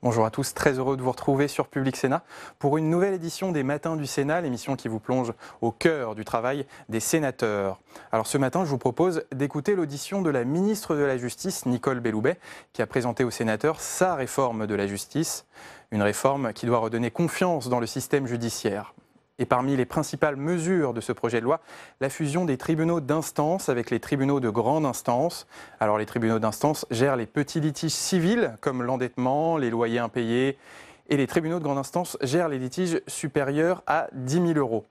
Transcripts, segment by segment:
Bonjour à tous, très heureux de vous retrouver sur Public Sénat pour une nouvelle édition des Matins du Sénat, l'émission qui vous plonge au cœur du travail des sénateurs. Alors ce matin, je vous propose d'écouter l'audition de la ministre de la Justice, Nicole Belloubet, qui a présenté aux sénateurs sa réforme de la justice, une réforme qui doit redonner confiance dans le système judiciaire. Et parmi les principales mesures de ce projet de loi, la fusion des tribunaux d'instance avec les tribunaux de grande instance. Alors les tribunaux d'instance gèrent les petits litiges civils comme l'endettement, les loyers impayés, et les tribunaux de grande instance gèrent les litiges supérieurs à 10 000 €.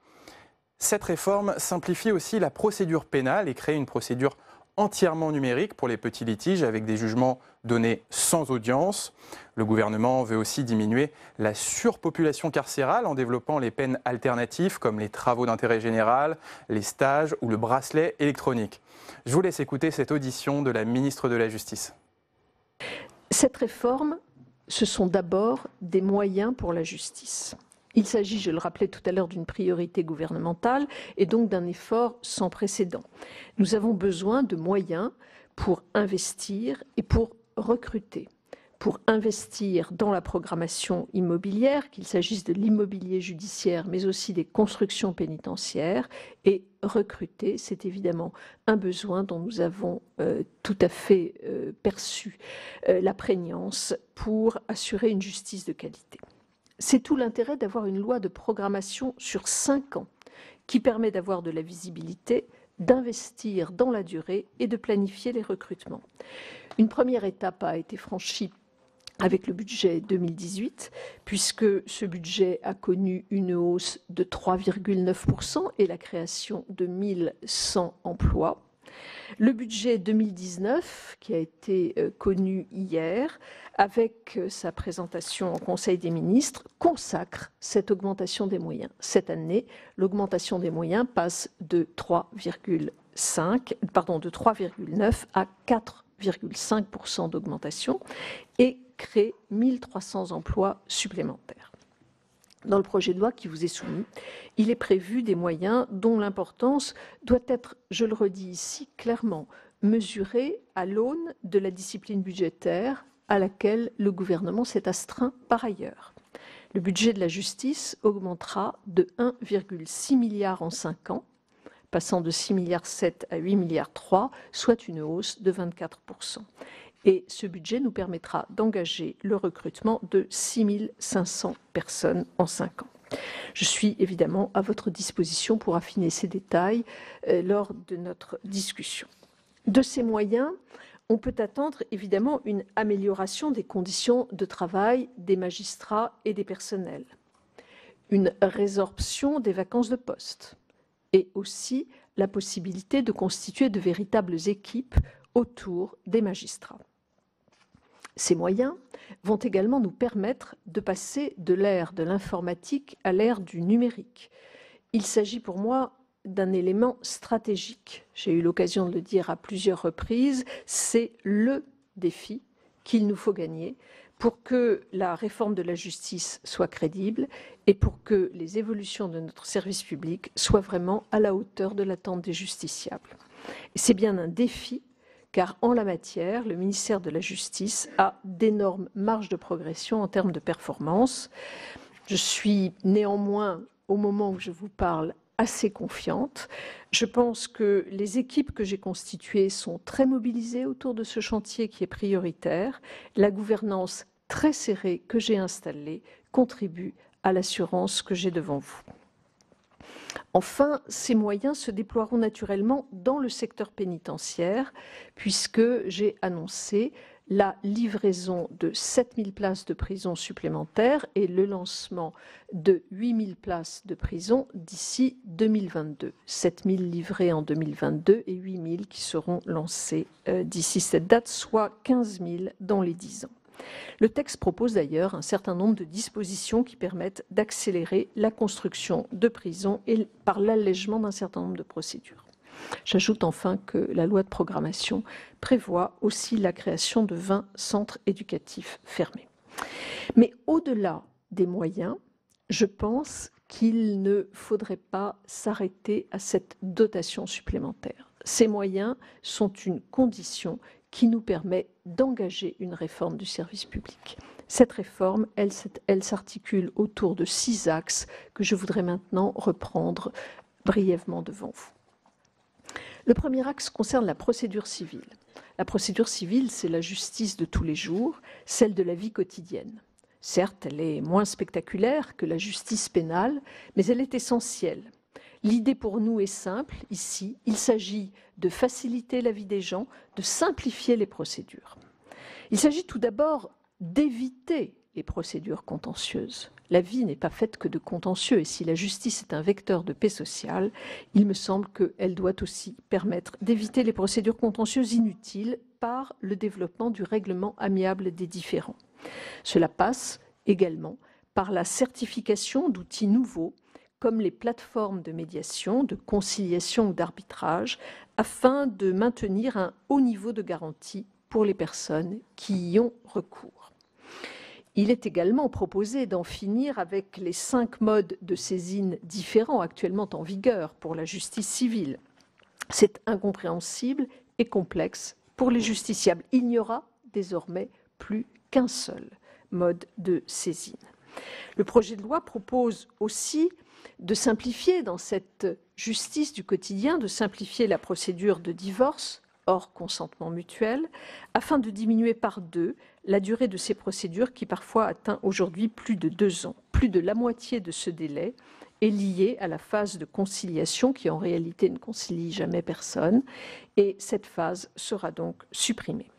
Cette réforme simplifie aussi la procédure pénale et crée une procédure entièrement numérique pour les petits litiges avec des jugements donnés sans audience. Le gouvernement veut aussi diminuer la surpopulation carcérale en développant les peines alternatives comme les travaux d'intérêt général, les stages ou le bracelet électronique. Je vous laisse écouter cette audition de la ministre de la Justice. Cette réforme, ce sont d'abord des moyens pour la justice. Il s'agit, je le rappelais tout à l'heure, d'une priorité gouvernementale et donc d'un effort sans précédent. Nous avons besoin de moyens pour investir et pour recruter. Pour investir dans la programmation immobilière, qu'il s'agisse de l'immobilier judiciaire, mais aussi des constructions pénitentiaires, et recruter, c'est évidemment un besoin dont nous avons tout à fait perçu la prégnance pour assurer une justice de qualité. C'est tout l'intérêt d'avoir une loi de programmation sur 5 ans qui permet d'avoir de la visibilité, d'investir dans la durée et de planifier les recrutements. Une première étape a été franchie avec le budget 2018, puisque ce budget a connu une hausse de 3,9% et la création de 1100 emplois. Le budget 2019, qui a été connu hier, avec sa présentation au Conseil des ministres, consacre cette augmentation des moyens. Cette année, l'augmentation des moyens passe de 3,9 à 4,5% d'augmentation et crée 1300 emplois supplémentaires. Dans le projet de loi qui vous est soumis, il est prévu des moyens dont l'importance doit être, je le redis ici clairement, mesurée à l'aune de la discipline budgétaire à laquelle le gouvernement s'est astreint par ailleurs. Le budget de la justice augmentera de 1,6 milliard en 5 ans, passant de 6,7 milliards à 8,3 milliards, soit une hausse de 24%. Et ce budget nous permettra d'engager le recrutement de 6 500 personnes en 5 ans. Je suis évidemment à votre disposition pour affiner ces détails lors de notre discussion. De ces moyens, on peut attendre évidemment une amélioration des conditions de travail des magistrats et des personnels, une résorption des vacances de poste et aussi la possibilité de constituer de véritables équipes autour des magistrats. Ces moyens vont également nous permettre de passer de l'ère de l'informatique à l'ère du numérique. Il s'agit pour moi d'un élément stratégique. J'ai eu l'occasion de le dire à plusieurs reprises, c'est le défi qu'il nous faut gagner pour que la réforme de la justice soit crédible et pour que les évolutions de notre service public soient vraiment à la hauteur de l'attente des justiciables. Et c'est bien un défi car en la matière, le ministère de la Justice a d'énormes marges de progression en termes de performance. Je suis néanmoins, au moment où je vous parle, assez confiante. Je pense que les équipes que j'ai constituées sont très mobilisées autour de ce chantier qui est prioritaire. La gouvernance très serrée que j'ai installée contribue à l'assurance que j'ai devant vous. Enfin, ces moyens se déploieront naturellement dans le secteur pénitentiaire, puisque j'ai annoncé la livraison de 7 000 places de prison supplémentaires et le lancement de 8 000 places de prison d'ici 2022. 7 000 livrées en 2022 et 8 000 qui seront lancées d'ici cette date, soit 15 000 dans les 10 ans. Le texte propose d'ailleurs un certain nombre de dispositions qui permettent d'accélérer la construction de prisons et par l'allègement d'un certain nombre de procédures. J'ajoute enfin que la loi de programmation prévoit aussi la création de 20 centres éducatifs fermés. Mais au-delà des moyens, je pense qu'il ne faudrait pas s'arrêter à cette dotation supplémentaire. Ces moyens sont une condition qui nous permet d'engager une réforme du service public. Cette réforme, elle s'articule autour de 6 axes que je voudrais maintenant reprendre brièvement devant vous. Le premier axe concerne la procédure civile. La procédure civile, c'est la justice de tous les jours, celle de la vie quotidienne. Certes, elle est moins spectaculaire que la justice pénale, mais elle est essentielle. L'idée pour nous est simple, ici, il s'agit de faciliter la vie des gens, de simplifier les procédures. Il s'agit tout d'abord d'éviter les procédures contentieuses. La vie n'est pas faite que de contentieux, et si la justice est un vecteur de paix sociale, il me semble qu'elle doit aussi permettre d'éviter les procédures contentieuses inutiles par le développement du règlement amiable des différends. Cela passe également par la certification d'outils nouveaux, comme les plateformes de médiation, de conciliation ou d'arbitrage, afin de maintenir un haut niveau de garantie pour les personnes qui y ont recours. Il est également proposé d'en finir avec les 5 modes de saisine différents actuellement en vigueur pour la justice civile. C'est incompréhensible et complexe pour les justiciables. Il n'y aura désormais plus qu'un seul mode de saisine. Le projet de loi propose aussi de simplifier dans cette justice du quotidien, de simplifier la procédure de divorce hors consentement mutuel, afin de diminuer par 2 la durée de ces procédures qui parfois atteint aujourd'hui plus de 2 ans. Plus de la moitié de ce délai est liée à la phase de conciliation qui en réalité ne concilie jamais personne, et cette phase sera donc supprimée.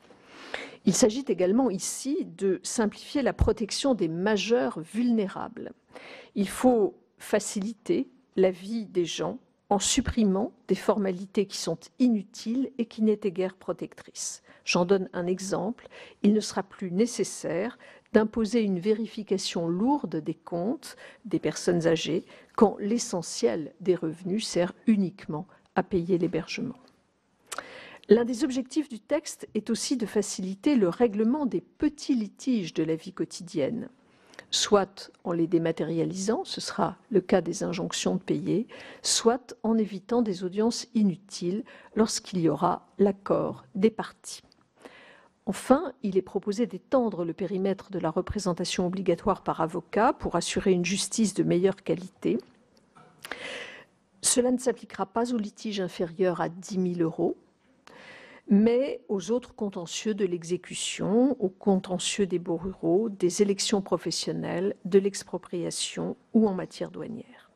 Il s'agit également ici de simplifier la protection des majeurs vulnérables. Il faut faciliter la vie des gens en supprimant des formalités qui sont inutiles et qui n'étaient guère protectrices. J'en donne un exemple. Il ne sera plus nécessaire d'imposer une vérification lourde des comptes des personnes âgées quand l'essentiel des revenus sert uniquement à payer l'hébergement. L'un des objectifs du texte est aussi de faciliter le règlement des petits litiges de la vie quotidienne, soit en les dématérialisant, ce sera le cas des injonctions de payer, soit en évitant des audiences inutiles lorsqu'il y aura l'accord des parties. Enfin, il est proposé d'étendre le périmètre de la représentation obligatoire par avocat pour assurer une justice de meilleure qualité. Cela ne s'appliquera pas aux litiges inférieurs à 10 000 €, mais aux autres contentieux de l'exécution, aux contentieux des baux ruraux, des élections professionnelles, de l'expropriation ou en matière douanière.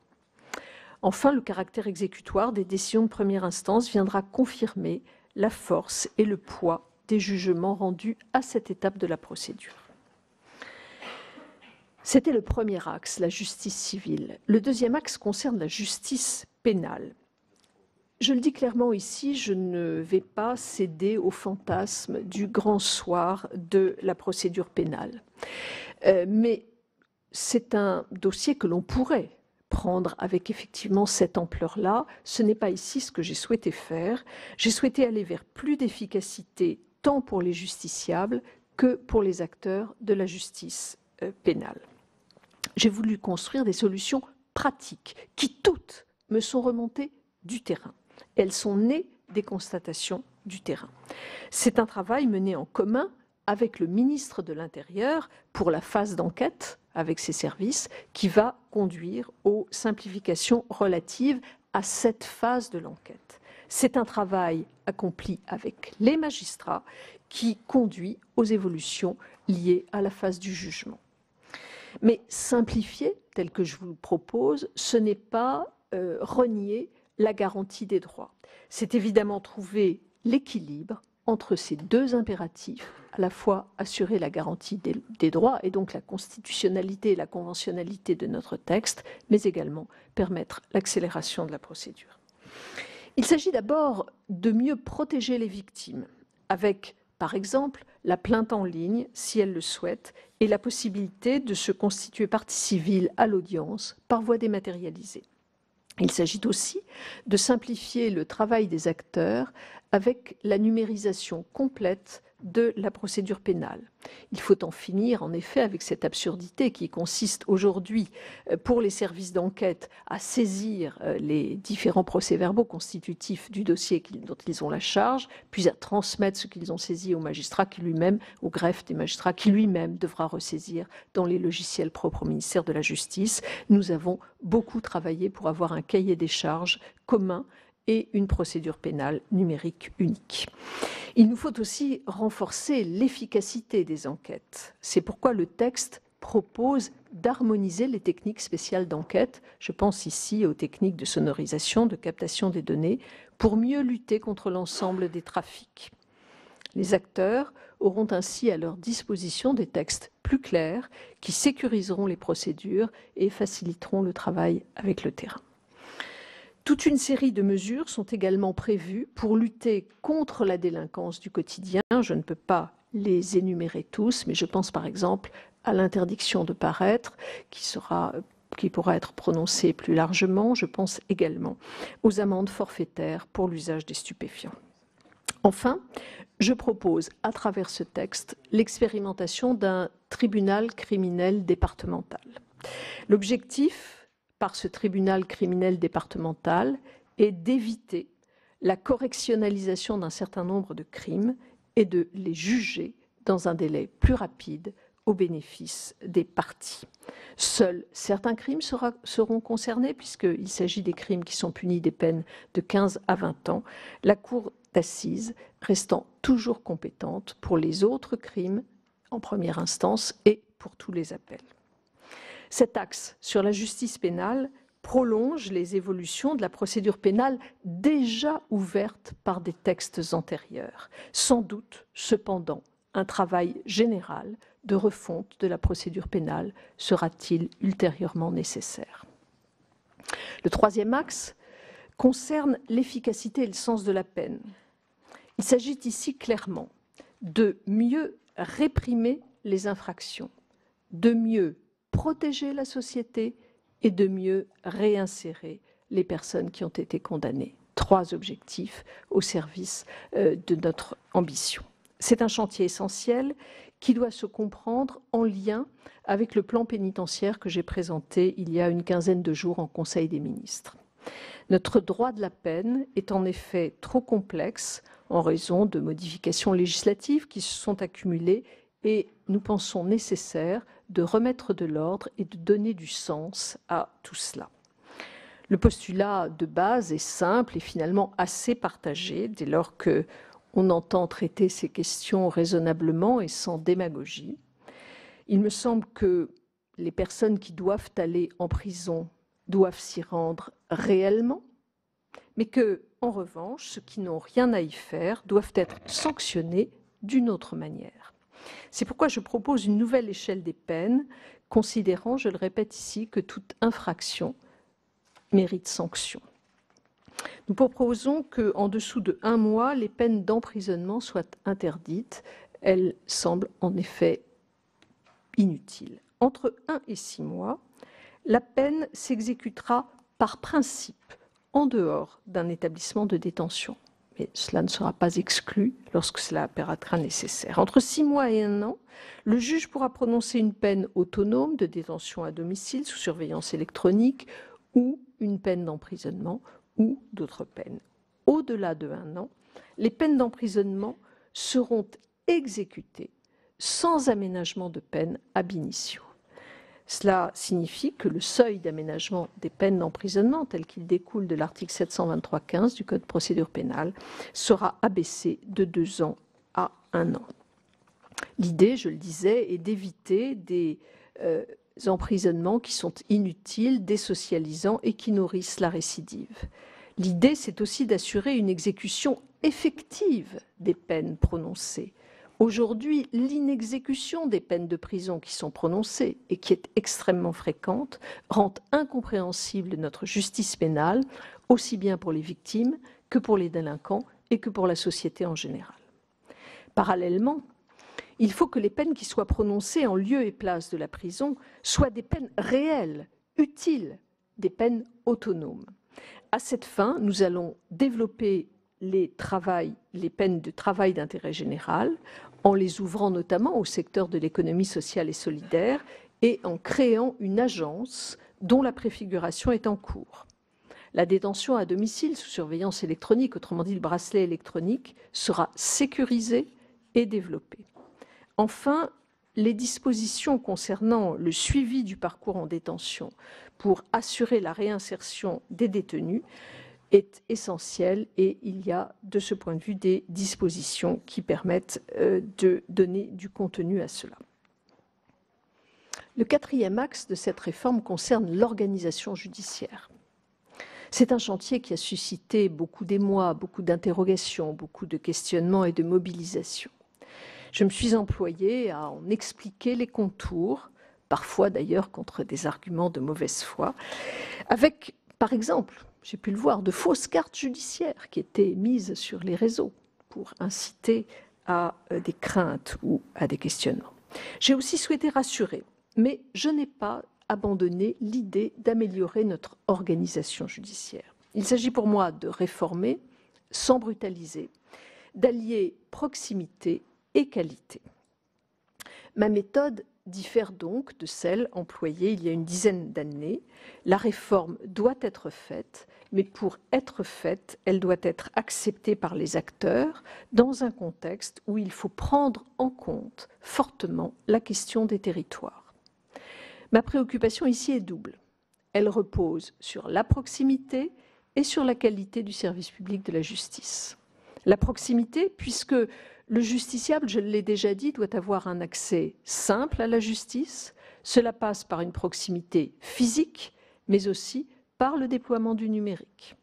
Enfin, le caractère exécutoire des décisions de première instance viendra confirmer la force et le poids des jugements rendus à cette étape de la procédure. C'était le premier axe, la justice civile. Le deuxième axe concerne la justice pénale. Je le dis clairement ici, je ne vais pas céder au fantasme du grand soir de la procédure pénale. Mais c'est un dossier que l'on pourrait prendre avec effectivement cette ampleur-là. Ce n'est pas ici ce que j'ai souhaité faire. J'ai souhaité aller vers plus d'efficacité tant pour les justiciables que pour les acteurs de la justice pénale. J'ai voulu construire des solutions pratiques qui toutes me sont remontées du terrain. Elles sont nées des constatations du terrain. C'est un travail mené en commun avec le ministre de l'Intérieur pour la phase d'enquête avec ses services qui va conduire aux simplifications relatives à cette phase de l'enquête. C'est un travail accompli avec les magistrats qui conduit aux évolutions liées à la phase du jugement. Mais simplifier, tel que je vous le propose, ce n'est pas renier la garantie des droits. C'est évidemment trouver l'équilibre entre ces 2 impératifs, à la fois assurer la garantie des droits et donc la constitutionnalité et la conventionnalité de notre texte, mais également permettre l'accélération de la procédure. Il s'agit d'abord de mieux protéger les victimes, avec, par exemple, la plainte en ligne, si elles le souhaitent, et la possibilité de se constituer partie civile à l'audience par voie dématérialisée. Il s'agit aussi de simplifier le travail des acteurs avec la numérisation complète de la procédure pénale. Il faut en finir, en effet, avec cette absurdité qui consiste aujourd'hui, pour les services d'enquête, à saisir les différents procès-verbaux constitutifs du dossier dont ils ont la charge, puis à transmettre ce qu'ils ont saisi au magistrat qui lui-même, au greffe des magistrats, qui lui-même devra ressaisir dans les logiciels propres au ministère de la Justice. Nous avons beaucoup travaillé pour avoir un cahier des charges commun et une procédure pénale numérique unique. Il nous faut aussi renforcer l'efficacité des enquêtes. C'est pourquoi le texte propose d'harmoniser les techniques spéciales d'enquête, je pense ici aux techniques de sonorisation, de captation des données, pour mieux lutter contre l'ensemble des trafics. Les acteurs auront ainsi à leur disposition des textes plus clairs qui sécuriseront les procédures et faciliteront le travail avec le terrain. Toute une série de mesures sont également prévues pour lutter contre la délinquance du quotidien. Je ne peux pas les énumérer tous, mais je pense par exemple à l'interdiction de paraître qui pourra être prononcée plus largement. Je pense également aux amendes forfaitaires pour l'usage des stupéfiants. Enfin, je propose à travers ce texte l'expérimentation d'un tribunal criminel départemental. L'objectif par ce tribunal criminel départemental est d'éviter la correctionnalisation d'un certain nombre de crimes et de les juger dans un délai plus rapide au bénéfice des parties. Seuls certains crimes seront concernés, puisqu'il s'agit des crimes qui sont punis des peines de 15 à 20 ans, la Cour d'assises restant toujours compétente pour les autres crimes en première instance et pour tous les appels. Cet axe sur la justice pénale prolonge les évolutions de la procédure pénale déjà ouverte par des textes antérieurs. Sans doute, cependant, un travail général de refonte de la procédure pénale sera-t-il ultérieurement nécessaire. Le troisième axe concerne l'efficacité et le sens de la peine. Il s'agit ici clairement de mieux réprimer les infractions, de mieux protéger la société et de mieux réinsérer les personnes qui ont été condamnées. Trois objectifs au service de notre ambition. C'est un chantier essentiel qui doit se comprendre en lien avec le plan pénitentiaire que j'ai présenté il y a une quinzaine de jours en Conseil des ministres. Notre droit de la peine est en effet trop complexe en raison de modifications législatives qui se sont accumulées et nous pensons nécessaire de remettre de l'ordre et de donner du sens à tout cela. Le postulat de base est simple et finalement assez partagé dès lors qu'on entend traiter ces questions raisonnablement et sans démagogie. Il me semble que les personnes qui doivent aller en prison doivent s'y rendre réellement, mais que, en revanche, ceux qui n'ont rien à y faire doivent être sanctionnés d'une autre manière. C'est pourquoi je propose une nouvelle échelle des peines, considérant, je le répète ici, que toute infraction mérite sanction. Nous proposons qu'en dessous de 1 mois, les peines d'emprisonnement soient interdites. Elles semblent en effet inutiles. Entre 1 et 6 mois, la peine s'exécutera par principe en dehors d'un établissement de détention. Mais cela ne sera pas exclu lorsque cela apparaîtra nécessaire. Entre 6 mois et 1 an, le juge pourra prononcer une peine autonome de détention à domicile sous surveillance électronique ou une peine d'emprisonnement ou d'autres peines. Au-delà de 1 an, les peines d'emprisonnement seront exécutées sans aménagement de peine ab initio. Cela signifie que le seuil d'aménagement des peines d'emprisonnement, tel qu'il découle de l'article 723-15 du Code de procédure pénale, sera abaissé de 2 ans à 1 an. L'idée, je le disais, est d'éviter des emprisonnements qui sont inutiles, désocialisants et qui nourrissent la récidive. L'idée, c'est aussi d'assurer une exécution effective des peines prononcées. Aujourd'hui, l'inexécution des peines de prison qui sont prononcées et qui est extrêmement fréquente rend incompréhensible notre justice pénale, aussi bien pour les victimes que pour les délinquants et que pour la société en général. Parallèlement, il faut que les peines qui soient prononcées en lieu et place de la prison soient des peines réelles, utiles, des peines autonomes. À cette fin, nous allons développer les peines de travail d'intérêt général en les ouvrant notamment au secteur de l'économie sociale et solidaire et en créant une agence dont la préfiguration est en cours. La détention à domicile sous surveillance électronique, autrement dit le bracelet électronique, sera sécurisée et développée. Enfin, les dispositions concernant le suivi du parcours en détention pour assurer la réinsertion des détenus est essentielle et il y a de ce point de vue des dispositions qui permettent de donner du contenu à cela. Le quatrième axe de cette réforme concerne l'organisation judiciaire. C'est un chantier qui a suscité beaucoup d'émoi, beaucoup d'interrogations, beaucoup de questionnements et de mobilisations. Je me suis employée à en expliquer les contours, parfois d'ailleurs contre des arguments de mauvaise foi, avec, par exemple, j'ai pu le voir, de fausses cartes judiciaires qui étaient mises sur les réseaux pour inciter à des craintes ou à des questionnements. J'ai aussi souhaité rassurer, mais je n'ai pas abandonné l'idée d'améliorer notre organisation judiciaire. Il s'agit pour moi de réformer sans brutaliser, d'allier proximité et qualité. Ma méthode diffère donc de celle employée il y a une dizaine d'années. La réforme doit être faite, mais pour être faite, elle doit être acceptée par les acteurs dans un contexte où il faut prendre en compte fortement la question des territoires. Ma préoccupation ici est double. Elle repose sur la proximité et sur la qualité du service public de la justice. La proximité, puisque le justiciable, je l'ai déjà dit, doit avoir un accès simple à la justice. Cela passe par une proximité physique, mais aussi par le déploiement du numérique.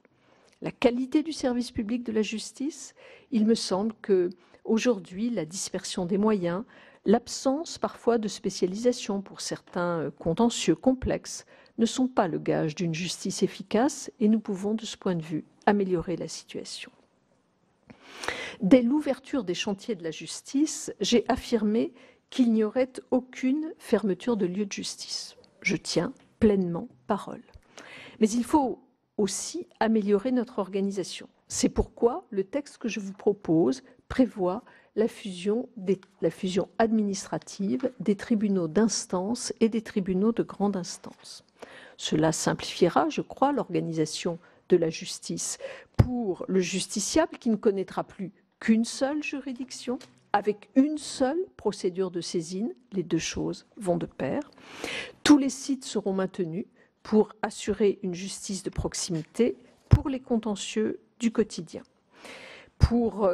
La qualité du service public de la justice, il me semble que aujourd'hui, la dispersion des moyens, l'absence parfois de spécialisation pour certains contentieux complexes ne sont pas le gage d'une justice efficace et nous pouvons, de ce point de vue, améliorer la situation. Dès l'ouverture des chantiers de la justice, j'ai affirmé qu'il n'y aurait aucune fermeture de lieu de justice. Je tiens pleinement parole. Mais il faut aussi améliorer notre organisation. C'est pourquoi le texte que je vous propose prévoit la fusion administrative des tribunaux d'instance et des tribunaux de grande instance. Cela simplifiera, je crois, l'organisation de la justice pour le justiciable qui ne connaîtra plus qu'une seule juridiction, avec une seule procédure de saisine. Les deux choses vont de pair. Tous les sites seront maintenus pour assurer une justice de proximité pour les contentieux du quotidien. Pour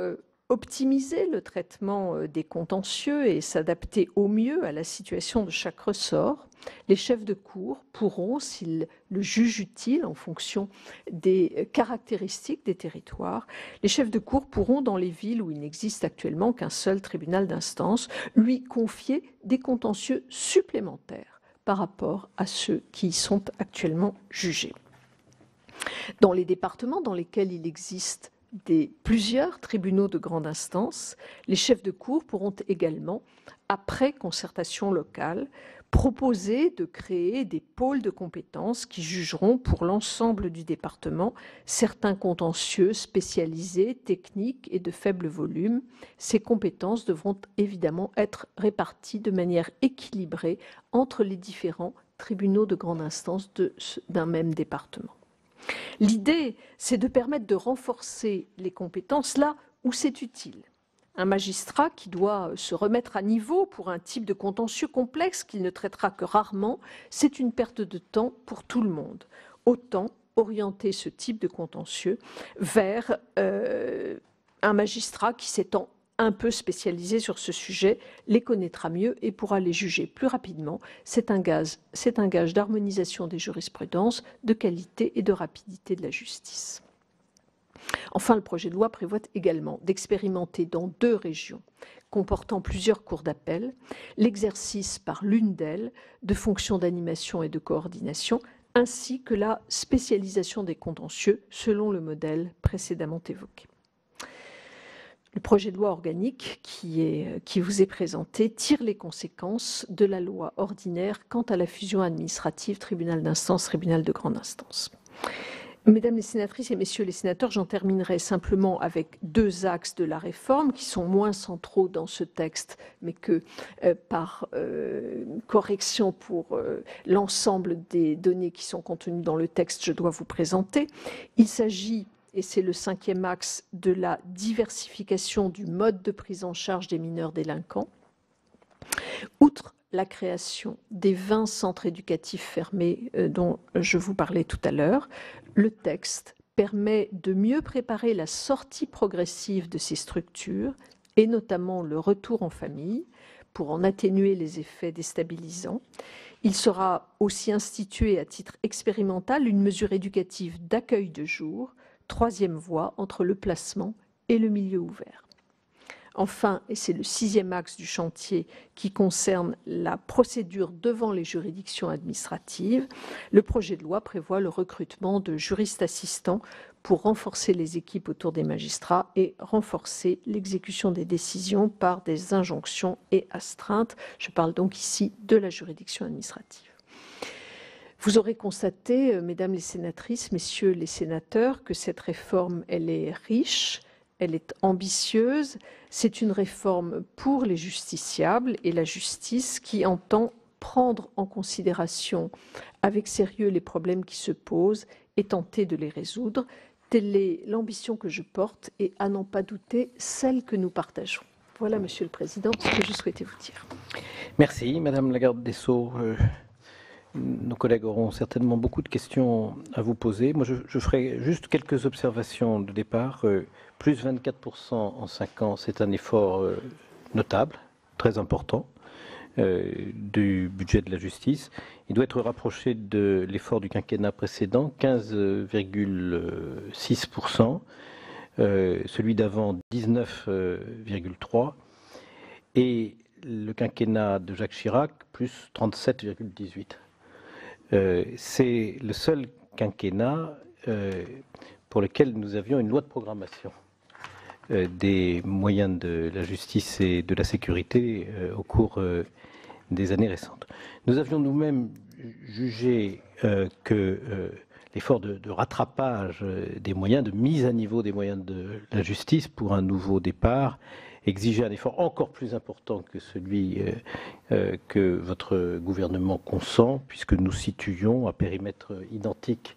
optimiser le traitement des contentieux et s'adapter au mieux à la situation de chaque ressort, les chefs de cour pourront, s'ils le jugent utile en fonction des caractéristiques des territoires, les chefs de cour pourront, dans les villes où il n'existe actuellement qu'un seul tribunal d'instance, lui confier des contentieux supplémentaires par rapport à ceux qui y sont actuellement jugés. Dans les départements dans lesquels il existe plusieurs tribunaux de grande instance, les chefs de cour pourront également, après concertation locale, proposer de créer des pôles de compétences qui jugeront pour l'ensemble du département certains contentieux spécialisés, techniques et de faible volume. Ces compétences devront évidemment être réparties de manière équilibrée entre les différents tribunaux de grande instance d'un même département. L'idée, c'est de permettre de renforcer les compétences là où c'est utile. Un magistrat qui doit se remettre à niveau pour un type de contentieux complexe qu'il ne traitera que rarement, c'est une perte de temps pour tout le monde. Autant orienter ce type de contentieux vers un magistrat qui s'étant un peu spécialisé sur ce sujet les connaîtra mieux et pourra les juger plus rapidement. C'est un gage d'harmonisation des jurisprudences, de qualité et de rapidité de la justice. Enfin, le projet de loi prévoit également d'expérimenter dans 2 régions comportant plusieurs cours d'appel l'exercice par l'une d'elles de fonctions d'animation et de coordination, ainsi que la spécialisation des contentieux selon le modèle précédemment évoqué. Le projet de loi organique qui vous est présenté tire les conséquences de la loi ordinaire quant à la fusion administrative tribunal d'instance, tribunal de grande instance. Mesdames les sénatrices et messieurs les sénateurs, j'en terminerai simplement avec deux axes de la réforme qui sont moins centraux dans ce texte, mais que par correction pour l'ensemble des données qui sont contenues dans le texte, je dois vous présenter. Il s'agit, et c'est le cinquième axe, de la diversification du mode de prise en charge des mineurs délinquants. Outre la création des 20 centres éducatifs fermés dont je vous parlais tout à l'heure, le texte permet de mieux préparer la sortie progressive de ces structures et notamment le retour en famille pour en atténuer les effets déstabilisants. Il sera aussi institué à titre expérimental une mesure éducative d'accueil de jour, troisième voie entre le placement et le milieu ouvert. Enfin, et c'est le sixième axe du chantier qui concerne la procédure devant les juridictions administratives, le projet de loi prévoit le recrutement de juristes assistants pour renforcer les équipes autour des magistrats et renforcer l'exécution des décisions par des injonctions et astreintes. Je parle donc ici de la juridiction administrative. Vous aurez constaté, mesdames les sénatrices, messieurs les sénateurs, que cette réforme, elle est riche, elle est ambitieuse. C'est une réforme pour les justiciables et la justice qui entend prendre en considération avec sérieux les problèmes qui se posent et tenter de les résoudre. Telle est l'ambition que je porte et, à n'en pas douter, celle que nous partageons. Voilà, Monsieur le Président, ce que je souhaitais vous dire. Merci, Madame la garde des Sceaux. Nos collègues auront certainement beaucoup de questions à vous poser. Moi, je ferai juste quelques observations de départ. Plus 24% en 5 ans, c'est un effort notable, très important, du budget de la justice. Il doit être rapproché de l'effort du quinquennat précédent, 15,6%, celui d'avant 19,3%, et le quinquennat de Jacques Chirac, plus 37,18%. C'est le seul quinquennat pour lequel nous avions une loi de programmation des moyens de la justice et de la sécurité au cours des années récentes. Nous avions nous-mêmes jugé que l'effort de rattrapage des moyens, de mise à niveau des moyens de la justice pour un nouveau départ exigeait un effort encore plus important que celui que votre gouvernement consent, puisque nous situions à périmètre identique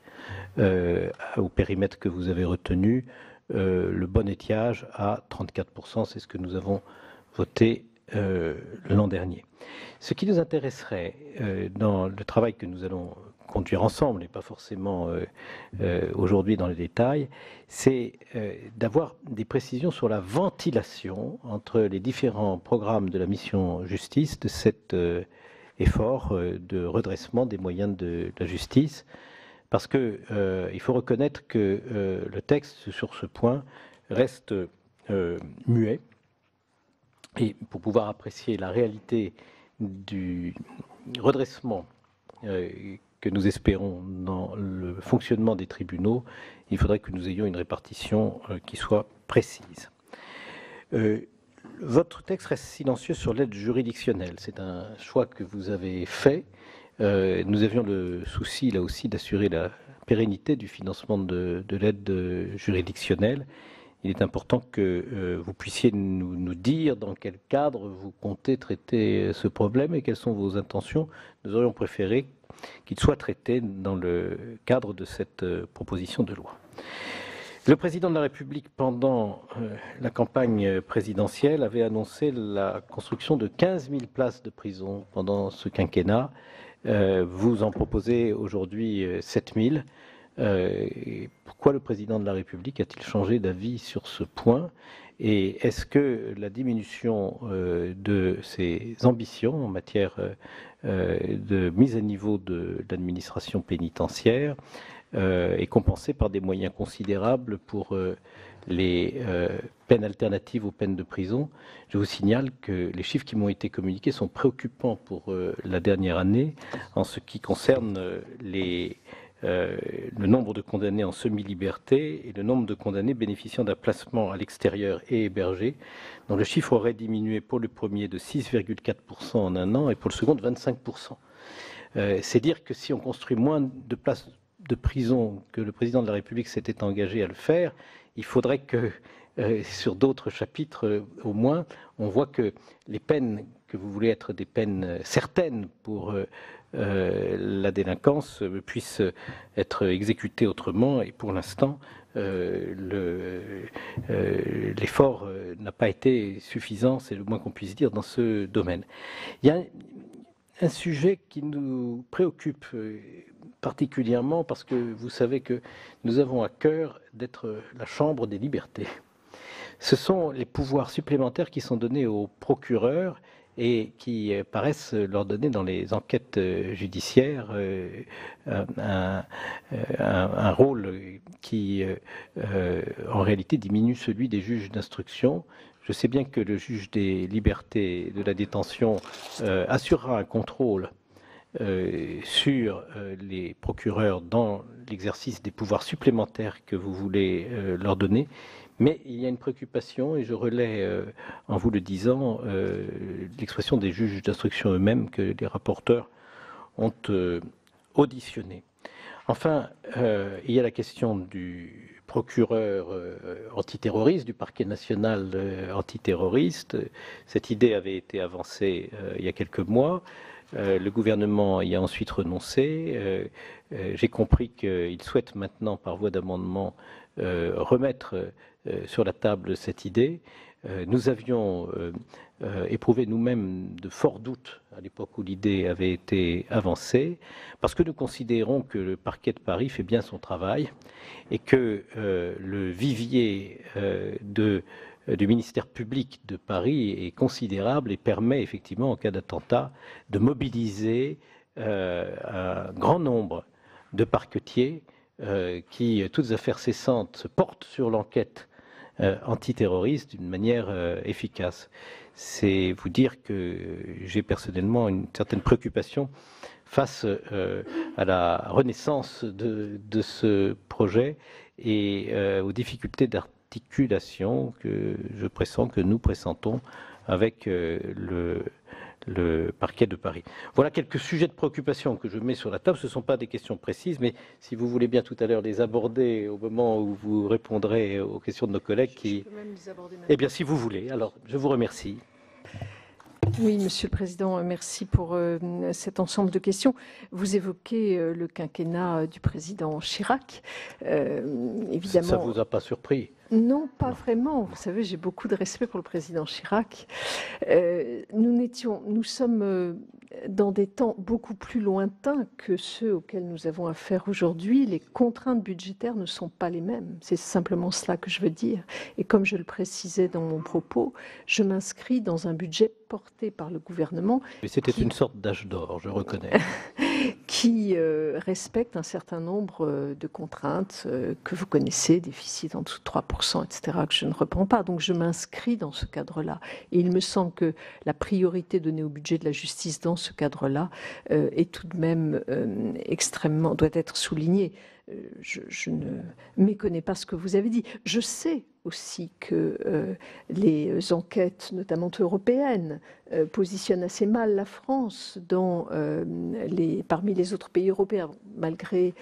au périmètre que vous avez retenu, le bon étiage à 34%, c'est ce que nous avons voté l'an dernier. Ce qui nous intéresserait dans le travail que nous allons conduire ensemble, et pas forcément aujourd'hui dans les détails, c'est d'avoir des précisions sur la ventilation entre les différents programmes de la mission justice de cet effort de redressement des moyens de la justice, parce que il faut reconnaître que le texte sur ce point reste muet, et pour pouvoir apprécier la réalité du redressement que nous espérons dans le fonctionnement des tribunaux, il faudrait que nous ayons une répartition qui soit précise. Votre texte reste silencieux sur l'aide juridictionnelle. C'est un choix que vous avez fait. Nous avions le souci, là aussi, d'assurer la pérennité du financement de l'aide juridictionnelle. Il est important que vous puissiez nous dire dans quel cadre vous comptez traiter ce problème et quelles sont vos intentions. Nous aurions préféré qu'il soit traité dans le cadre de cette proposition de loi. Le président de la République, pendant la campagne présidentielle, avait annoncé la construction de 15 000 places de prison pendant ce quinquennat. Vous en proposez aujourd'hui 7 000. Pourquoi le président de la République a-t-il changé d'avis sur ce point? Et est-ce que la diminution de ses ambitions en matière de mise à niveau de l'administration pénitentiaire est compensée par des moyens considérables pour les peines alternatives aux peines de prison? Je vous signale que les chiffres qui m'ont été communiqués sont préoccupants pour la dernière année en ce qui concerne le nombre de condamnés en semi-liberté et le nombre de condamnés bénéficiant d'un placement à l'extérieur et hébergés, dont le chiffre aurait diminué pour le premier de 6,4% en un an et pour le second de 25%. C'est dire que si on construit moins de places de prison que le président de la République s'était engagé à le faire, il faudrait que, sur d'autres chapitres au moins, on voit que les peines que vous voulez être des peines certaines pour la délinquance puissent être exécutées autrement. Et pour l'instant, l'effort n'a pas été suffisant, c'est le moins qu'on puisse dire, dans ce domaine. Il y a un sujet qui nous préoccupe particulièrement parce que vous savez que nous avons à cœur d'être la chambre des libertés. Ce sont les pouvoirs supplémentaires qui sont donnés aux procureurs et qui paraissent leur donner dans les enquêtes judiciaires un rôle qui, en réalité, diminue celui des juges d'instruction. Je sais bien que le juge des libertés de la détention assurera un contrôle sur les procureurs dans l'exercice des pouvoirs supplémentaires que vous voulez leur donner. Mais il y a une préoccupation, et je relais, en vous le disant, l'expression des juges d'instruction eux-mêmes que les rapporteurs ont auditionné. Enfin, il y a la question du procureur antiterroriste, du parquet national antiterroriste. Cette idée avait été avancée il y a quelques mois. Le gouvernement y a ensuite renoncé. J'ai compris qu'il souhaite maintenant, par voie d'amendement, remettre sur la table cette idée. Nous avions éprouvé nous-mêmes de forts doutes à l'époque où l'idée avait été avancée, parce que nous considérons que le parquet de Paris fait bien son travail et que le vivier du ministère public de Paris est considérable et permet effectivement, en cas d'attentat, de mobiliser un grand nombre de parquetiers qui, toutes affaires cessantes, se portent sur l'enquête antiterroriste d'une manière efficace. C'est vous dire que j'ai personnellement une certaine préoccupation face à la renaissance de ce projet et aux difficultés d'articulation que je pressens, que nous pressentons avec le parquet de Paris. Voilà quelques sujets de préoccupation que je mets sur la table. Ce ne sont pas des questions précises, mais si vous voulez bien tout à l'heure les aborder au moment où vous répondrez aux questions de nos collègues qui... Je peux même les aborder maintenant. Eh bien, si vous voulez. Alors, je vous remercie. Oui, Monsieur le Président, merci pour cet ensemble de questions. Vous évoquez le quinquennat du président Chirac. Évidemment, ça ne vous a pas surpris? Non, pas vraiment. Vous savez, j'ai beaucoup de respect pour le président Chirac. Nous sommes dans des temps beaucoup plus lointains que ceux auxquels nous avons affaire aujourd'hui. Les contraintes budgétaires ne sont pas les mêmes. C'est simplement cela que je veux dire. Et comme je le précisais dans mon propos, je m'inscris dans un budget porté par le gouvernement. Mais c'était une sorte d'âge d'or, je reconnais. qui respecte un certain nombre de contraintes que vous connaissez, déficit en dessous de 3%, etc., que je ne reprends pas. Donc je m'inscris dans ce cadre-là. Et il me semble que la priorité donnée au budget de la justice dans ce cadre-là est tout de même extrêmement, doit être soulignée. Je ne méconnais pas ce que vous avez dit. Je sais aussi que les enquêtes, notamment européennes, positionnent assez mal la France parmi les autres pays européens, malgré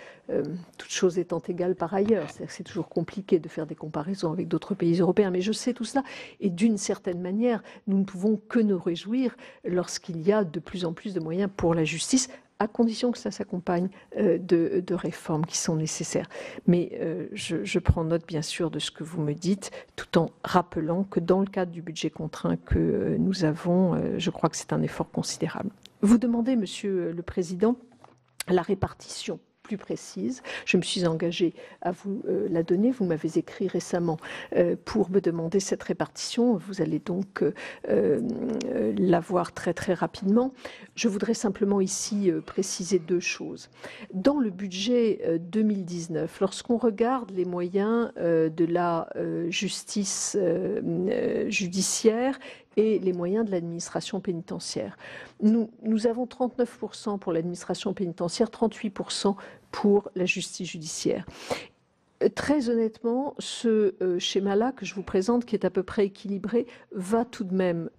toutes choses étant égales par ailleurs. C'est toujours compliqué de faire des comparaisons avec d'autres pays européens, mais je sais tout cela. Et d'une certaine manière, nous ne pouvons que nous réjouir lorsqu'il y a de plus en plus de moyens pour la justice, à condition que ça s'accompagne de réformes qui sont nécessaires. Mais je prends note, bien sûr, de ce que vous me dites, tout en rappelant que dans le cadre du budget contraint que nous avons, je crois que c'est un effort considérable. Vous demandez, Monsieur le Président, la répartition plus précise. Je me suis engagée à vous la donner. Vous m'avez écrit récemment pour me demander cette répartition. Vous allez donc l'avoir très très rapidement. Je voudrais simplement ici préciser deux choses. Dans le budget 2019, lorsqu'on regarde les moyens de la justice judiciaire et les moyens de l'administration pénitentiaire. Nous avons 39% pour l'administration pénitentiaire, 38% pour la justice judiciaire. Très honnêtement, ce schéma-là que je vous présente, qui est à peu près équilibré, va tout de même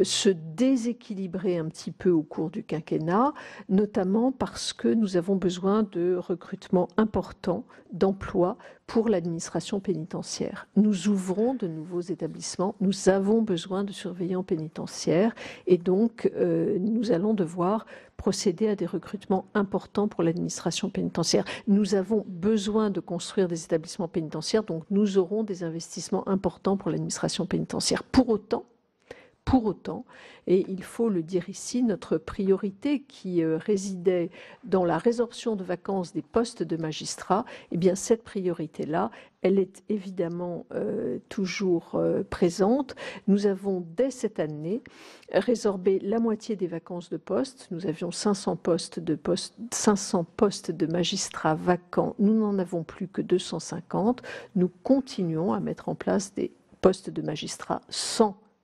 se déséquilibrer un petit peu au cours du quinquennat, notamment parce que nous avons besoin de recrutements importants d'emplois pour l'administration pénitentiaire. Nous ouvrons de nouveaux établissements, nous avons besoin de surveillants pénitentiaires et donc nous allons devoir procéder à des recrutements importants pour l'administration pénitentiaire. Nous avons besoin de construire des établissements pénitentiaires, donc nous aurons des investissements importants pour l'administration pénitentiaire. Pour autant, et il faut le dire ici, notre priorité qui résidait dans la résorption de vacances des postes de magistrats, eh bien cette priorité-là, elle est évidemment toujours présente. Nous avons dès cette année résorbé la moitié des vacances de postes. Nous avions 500 postes de magistrats vacants. Nous n'en avons plus que 250. Nous continuons à mettre en place des postes de magistrats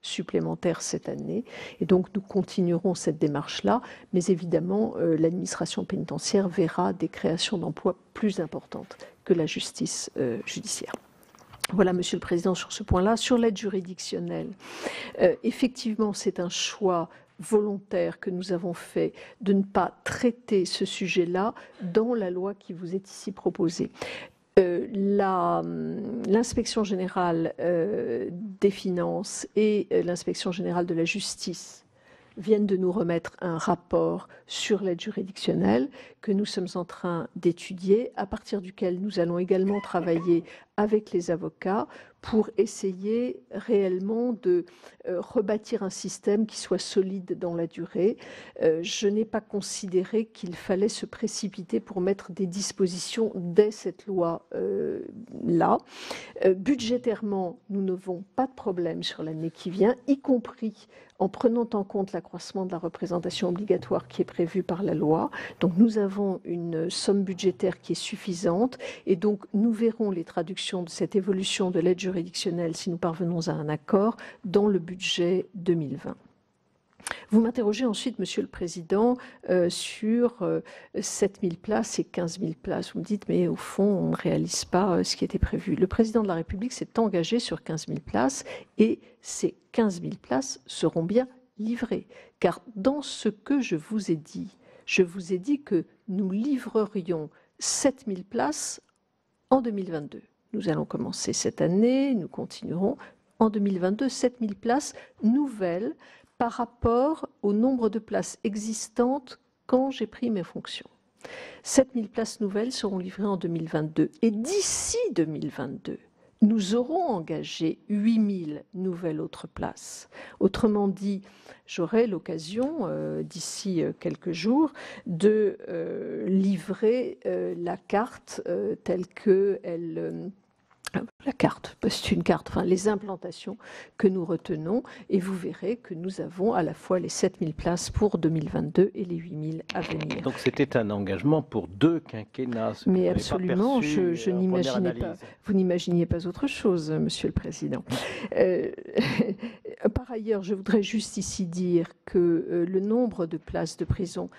supplémentaires cette année. Et donc, nous continuerons cette démarche-là. Mais évidemment, l'administration pénitentiaire verra des créations d'emplois plus importantes que la justice judiciaire. Voilà, Monsieur le Président, sur ce point-là. Sur l'aide juridictionnelle, effectivement, c'est un choix volontaire que nous avons fait de ne pas traiter ce sujet-là dans la loi qui vous est ici proposée. L'inspection générale des finances et l'inspection générale de la justice viennent de nous remettre un rapport sur l'aide juridictionnelle que nous sommes en train d'étudier, à partir duquel nous allons également travailler avec les avocats pour essayer réellement de rebâtir un système qui soit solide dans la durée. Je n'ai pas considéré qu'il fallait se précipiter pour mettre des dispositions dès cette loi-là. Budgétairement, nous n'avons pas de problème sur l'année qui vient, y compris en prenant en compte l'accroissement de la représentation obligatoire qui est prévu par la loi. Donc nous avons une somme budgétaire qui est suffisante et donc nous verrons les traductions de cette évolution de l'aide juridictionnelle si nous parvenons à un accord dans le budget 2020. Vous m'interrogez ensuite, Monsieur le Président, sur 7 000 places et 15 000 places. Vous me dites, mais au fond, on ne réalise pas ce qui était prévu. Le Président de la République s'est engagé sur 15 000 places et ces 15 000 places seront bien livrées. Car dans ce que je vous ai dit que nous livrerions 7 000 places en 2022. Nous allons commencer cette année, nous continuerons. En 2022, 7 000 places nouvelles par rapport au nombre de places existantes quand j'ai pris mes fonctions. 7 000 places nouvelles seront livrées en 2022. Et d'ici 2022, nous aurons engagé 8 000 nouvelles autres places. Autrement dit, j'aurai l'occasion, d'ici quelques jours, de livrer la carte telle qu'elle... La carte, c'est une carte, enfin les implantations que nous retenons, et vous verrez que nous avons à la fois les 7 000 places pour 2022 et les 8 000 à venir. Donc c'était un engagement pour 2 quinquennats. Mais absolument, je n'imaginais pas. Vous n'imaginiez pas autre chose, Monsieur le Président. Par ailleurs, je voudrais juste ici dire que le nombre de places de prison,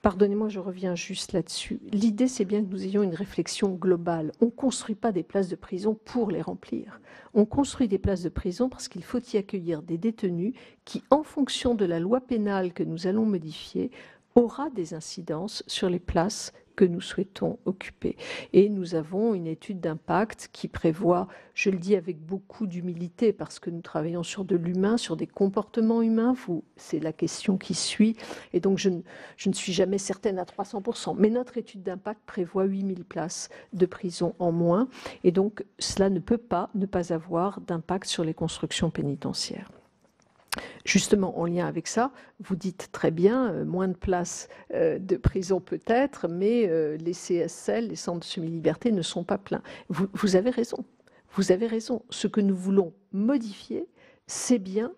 pardonnez-moi, je reviens juste là-dessus. L'idée, c'est bien que nous ayons une réflexion globale. On ne construit pas des places de prison pour les remplir. On construit des places de prison parce qu'il faut y accueillir des détenus qui, en fonction de la loi pénale que nous allons modifier, aura des incidences sur les places que nous souhaitons occuper. Et nous avons une étude d'impact qui prévoit, je le dis avec beaucoup d'humilité parce que nous travaillons sur de l'humain, sur des comportements humains, c'est la question qui suit, et donc je ne suis jamais certaine à 300%, mais notre étude d'impact prévoit 8 000 places de prison en moins, et donc cela ne peut pas ne pas avoir d'impact sur les constructions pénitentiaires. Justement, en lien avec ça, vous dites très bien, moins de places de prison peut-être, mais les CSL, les centres de semi-liberté, ne sont pas pleins. Vous avez raison. Vous avez raison. Ce que nous voulons modifier, c'est bien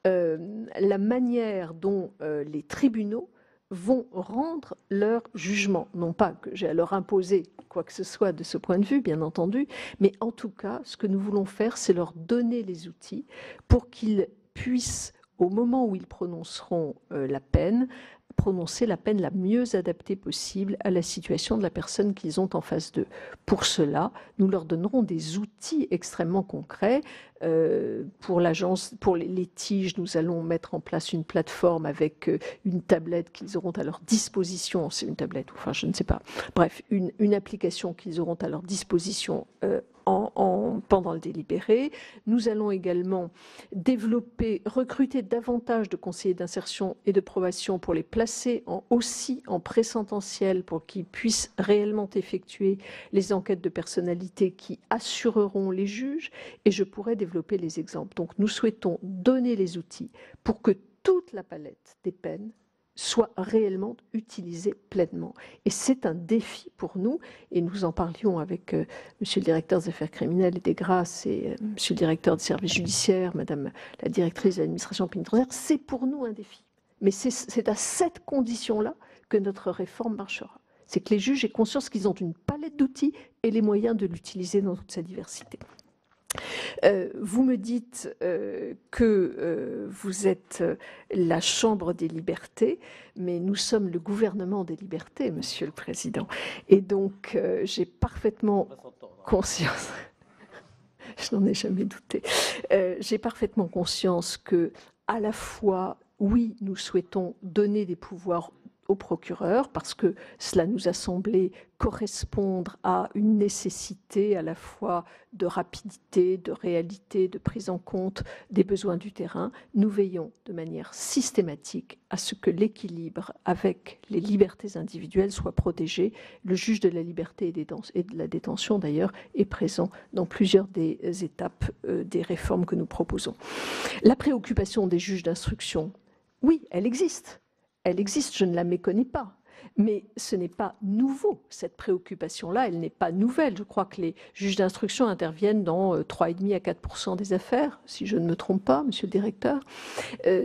la manière dont les tribunaux vont rendre leur jugement. Non pas que j'ai à leur imposer quoi que ce soit de ce point de vue, bien entendu, mais en tout cas, ce que nous voulons faire, c'est leur donner les outils pour qu'ils puissent au moment où ils prononceront la peine, prononcer la peine la mieux adaptée possible à la situation de la personne qu'ils ont en face d'eux. Pour cela, nous leur donnerons des outils extrêmement concrets. Pour les litiges, nous allons mettre en place une plateforme avec une tablette qu'ils auront à leur disposition. C'est une tablette, enfin je ne sais pas. Bref, une application qu'ils auront à leur disposition pendant le délibéré. Nous allons également recruter davantage de conseillers d'insertion et de probation pour les placer aussi en présententiel pour qu'ils puissent réellement effectuer les enquêtes de personnalité qui assureront les juges, et je pourrais développer les exemples. Donc nous souhaitons donner les outils pour que toute la palette des peines soit réellement utilisée pleinement. Et c'est un défi pour nous, et nous en parlions avec Monsieur le directeur des affaires criminelles et des grâces et Monsieur le directeur des services judiciaires, Madame la directrice de l'administration pénitentiaire. C'est pour nous un défi. Mais c'est à cette condition-là que notre réforme marchera. C'est que les juges aient conscience qu'ils ont une palette d'outils et les moyens de l'utiliser dans toute sa diversité. Vous me dites que vous êtes la Chambre des libertés, mais nous sommes le gouvernement des libertés, Monsieur le Président. Et donc, j'ai parfaitement conscience, je n'en ai jamais douté, j'ai parfaitement conscience que, à la fois, oui, nous souhaitons donner des pouvoirs au procureur, parce que cela nous a semblé correspondre à une nécessité à la fois de rapidité, de réalité, de prise en compte des besoins du terrain. Nous veillons de manière systématique à ce que l'équilibre avec les libertés individuelles soit protégé. Le juge de la liberté et de la détention, d'ailleurs, est présent dans plusieurs des étapes des réformes que nous proposons. La préoccupation des juges d'instruction, oui, elle existe. Elle existe, je ne la méconnais pas. Mais ce n'est pas nouveau, cette préoccupation-là, elle n'est pas nouvelle. Je crois que les juges d'instruction interviennent dans 3,5 à 4% des affaires, si je ne me trompe pas, monsieur le directeur.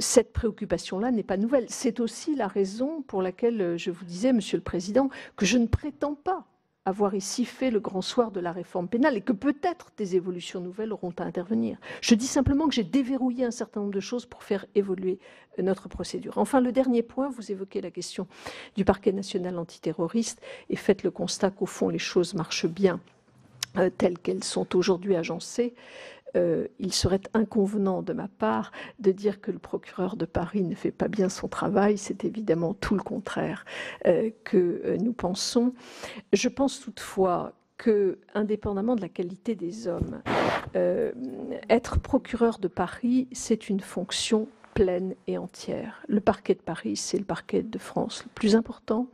Cette préoccupation-là n'est pas nouvelle. C'est aussi la raison pour laquelle je vous disais, monsieur le président, que je ne prétends pas avoir ici fait le grand soir de la réforme pénale et que peut-être des évolutions nouvelles auront à intervenir. Je dis simplement que j'ai déverrouillé un certain nombre de choses pour faire évoluer notre procédure. Enfin, le dernier point, vous évoquez la question du parquet national antiterroriste et faites le constat qu'au fond, les choses marchent bien telles qu'elles sont aujourd'hui agencées. Il serait inconvenant de ma part de dire que le procureur de Paris ne fait pas bien son travail. C'est évidemment tout le contraire que nous pensons. Je pense toutefois que, indépendamment de la qualité des hommes, être procureur de Paris, c'est une fonction pleine et entière. Le parquet de Paris, c'est le parquet de France le plus important.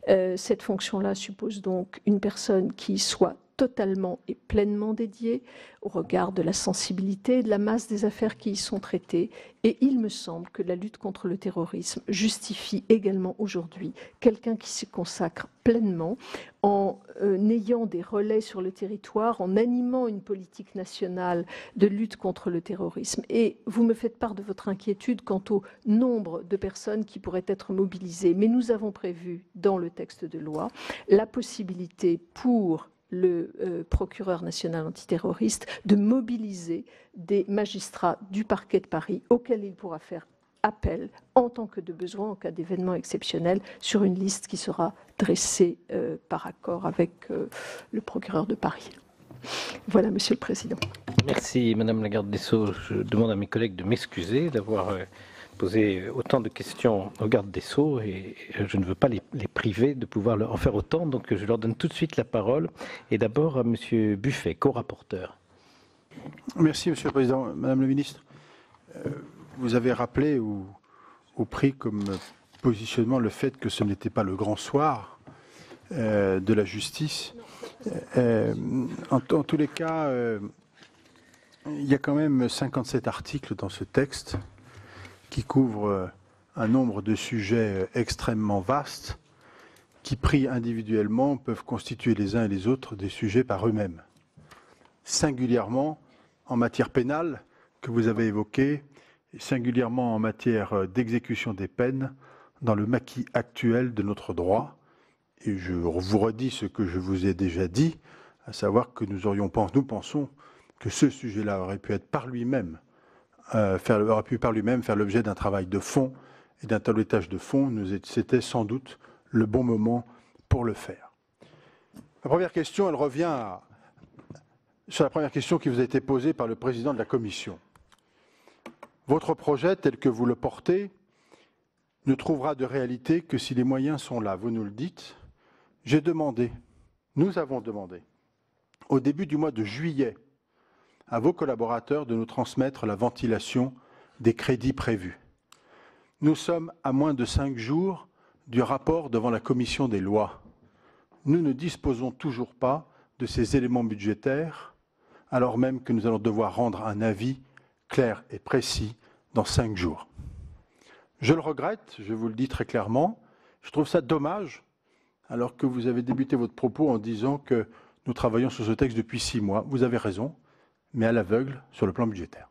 Cette fonction-là suppose donc une personne qui soit totalement et pleinement dédiée au regard de la sensibilité et de la masse des affaires qui y sont traitées. Et il me semble que la lutte contre le terrorisme justifie également aujourd'hui quelqu'un qui s'y consacre pleinement en ayant des relais sur le territoire, en animant une politique nationale de lutte contre le terrorisme. Et vous me faites part de votre inquiétude quant au nombre de personnes qui pourraient être mobilisées. Mais nous avons prévu dans le texte de loi la possibilité pour le procureur national antiterroriste de mobiliser des magistrats du parquet de Paris auxquels il pourra faire appel en tant que de besoin en cas d'événement exceptionnel sur une liste qui sera dressée par accord avec le procureur de Paris. Voilà, Monsieur le Président. Merci, Madame la garde des Sceaux. Je demande à mes collègues de m'excuser d'avoir posé autant de questions au garde des Sceaux et je ne veux pas les priver de pouvoir en faire autant, donc je leur donne tout de suite la parole. Et d'abord à Monsieur Buffet, co-rapporteur. Merci, Monsieur le Président. Madame la Ministre, vous avez rappelé ou pris comme positionnement le fait que ce n'était pas le grand soir de la justice. En tous les cas, il y a quand même 57 articles dans ce texte qui couvrent un nombre de sujets extrêmement vastes qui, pris individuellement, peuvent constituer les uns et les autres des sujets par eux-mêmes. Singulièrement en matière pénale, que vous avez évoqué, et singulièrement en matière d'exécution des peines, dans le maquis actuel de notre droit. Et je vous redis ce que je vous ai déjà dit, à savoir que nous pensons que ce sujet-là aurait pu être par lui-même aurait pu par lui-même faire l'objet d'un travail de fond et d'un toilettage de fond. C'était sans doute le bon moment pour le faire. La première question, elle revient sur la première question qui vous a été posée par le président de la Commission. Votre projet, tel que vous le portez, ne trouvera de réalité que si les moyens sont là. Vous nous le dites. J'ai demandé, nous avons demandé, au début du mois de juillet, à vos collaborateurs de nous transmettre la ventilation des crédits prévus. Nous sommes à moins de 5 jours du rapport devant la Commission des lois. Nous ne disposons toujours pas de ces éléments budgétaires, alors même que nous allons devoir rendre un avis clair et précis dans 5 jours. Je le regrette, je vous le dis très clairement, je trouve ça dommage, alors que vous avez débuté votre propos en disant que nous travaillons sur ce texte depuis 6 mois. Vous avez raison, mais à l'aveugle sur le plan budgétaire.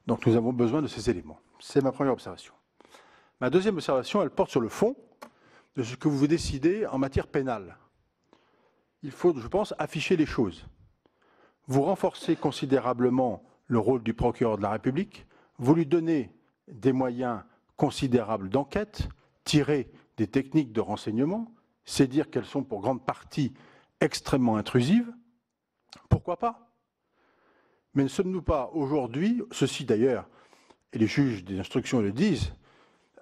Donc nous avons besoin de ces éléments. C'est ma première observation. Ma deuxième observation, elle porte sur le fond de ce que vous décidez en matière pénale. Il faut, je pense, afficher les choses. Vous renforcez considérablement le rôle du procureur de la République, vous lui donnez des moyens considérables d'enquête, tirés des techniques de renseignement, c'est dire qu'elles sont pour grande partie extrêmement intrusives. Pourquoi pas? Mais ne sommes-nous pas aujourd'hui, ceci d'ailleurs, et les juges des instructions le disent,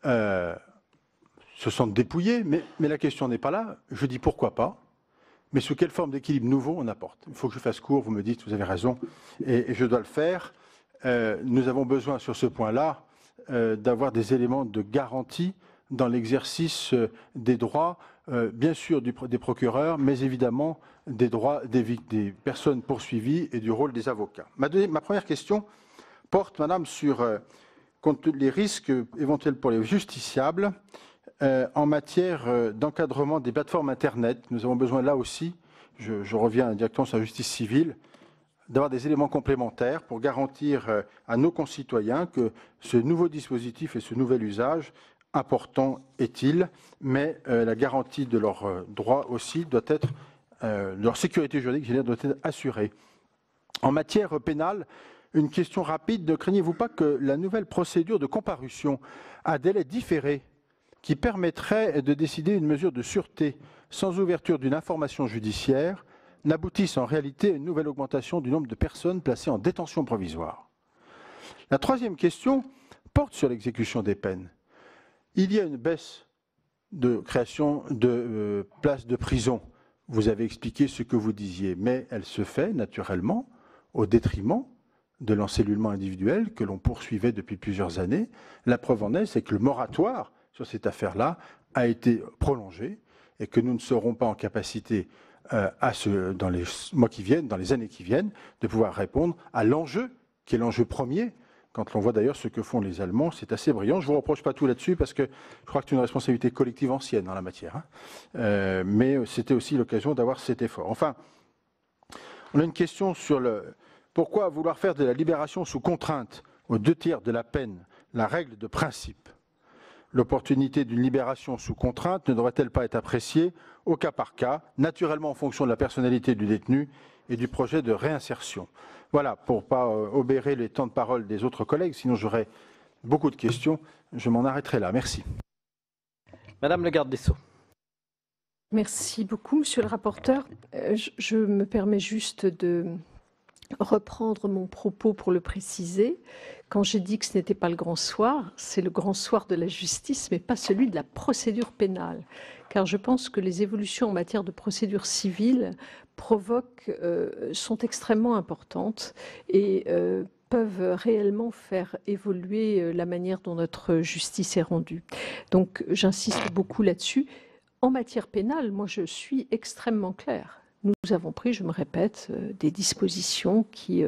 se sentent dépouillés, mais la question n'est pas là. Je dis pourquoi pas, mais sous quelle forme d'équilibre nouveau on apporte? Il faut que je fasse court, vous me dites, vous avez raison, et je dois le faire. Nous avons besoin sur ce point-là d'avoir des éléments de garantie dans l'exercice des droits, bien sûr des procureurs, mais évidemment des droits des personnes poursuivies et du rôle des avocats. Ma première question porte, madame, sur les risques éventuels pour les justiciables en matière d'encadrement des plateformes Internet. Nous avons besoin là aussi, je reviens directement sur la justice civile, d'avoir des éléments complémentaires pour garantir à nos concitoyens que ce nouveau dispositif et ce nouvel usage, important est-il, mais la garantie de leurs droits aussi doit être, leur sécurité juridique doit être assurée. En matière pénale, une question rapide, ne craignez-vous pas que la nouvelle procédure de comparution à délai différé qui permettrait de décider une mesure de sûreté sans ouverture d'une information judiciaire n'aboutisse en réalité à une nouvelle augmentation du nombre de personnes placées en détention provisoire? La troisième question porte sur l'exécution des peines. Il y a une baisse de création de places de prison. Vous avez expliqué ce que vous disiez, mais elle se fait naturellement au détriment de l'encellulement individuel que l'on poursuivait depuis plusieurs années. La preuve en est, c'est que le moratoire sur cette affaire-là a été prolongé et que nous ne serons pas en capacité dans les mois qui viennent, dans les années qui viennent, de pouvoir répondre à l'enjeu, qui est l'enjeu premier. Quand on voit d'ailleurs ce que font les Allemands, c'est assez brillant. Je ne vous reproche pas tout là-dessus parce que je crois que c'est une responsabilité collective ancienne en la matière. Mais c'était aussi l'occasion d'avoir cet effort. Enfin, on a une question sur pourquoi vouloir faire de la libération sous contrainte aux 2/3 de la peine la règle de principe? L'opportunité d'une libération sous contrainte ne devrait-elle pas être appréciée au cas par cas, naturellement en fonction de la personnalité du détenu et du projet de réinsertion? Voilà, pour ne pas obérer les temps de parole des autres collègues, sinon j'aurais beaucoup de questions. Je m'en arrêterai là. Merci. Madame la garde des Sceaux. Merci beaucoup, monsieur le rapporteur. Je me permets juste de reprendre mon propos pour le préciser. Quand j'ai dit que ce n'était pas le grand soir, c'est le grand soir de la justice, mais pas celui de la procédure pénale. Car je pense que les évolutions en matière de procédure civile sont extrêmement importantes et peuvent réellement faire évoluer la manière dont notre justice est rendue. Donc j'insiste beaucoup là-dessus. En matière pénale, moi je suis extrêmement claire. Nous avons pris, je me répète, des dispositions qui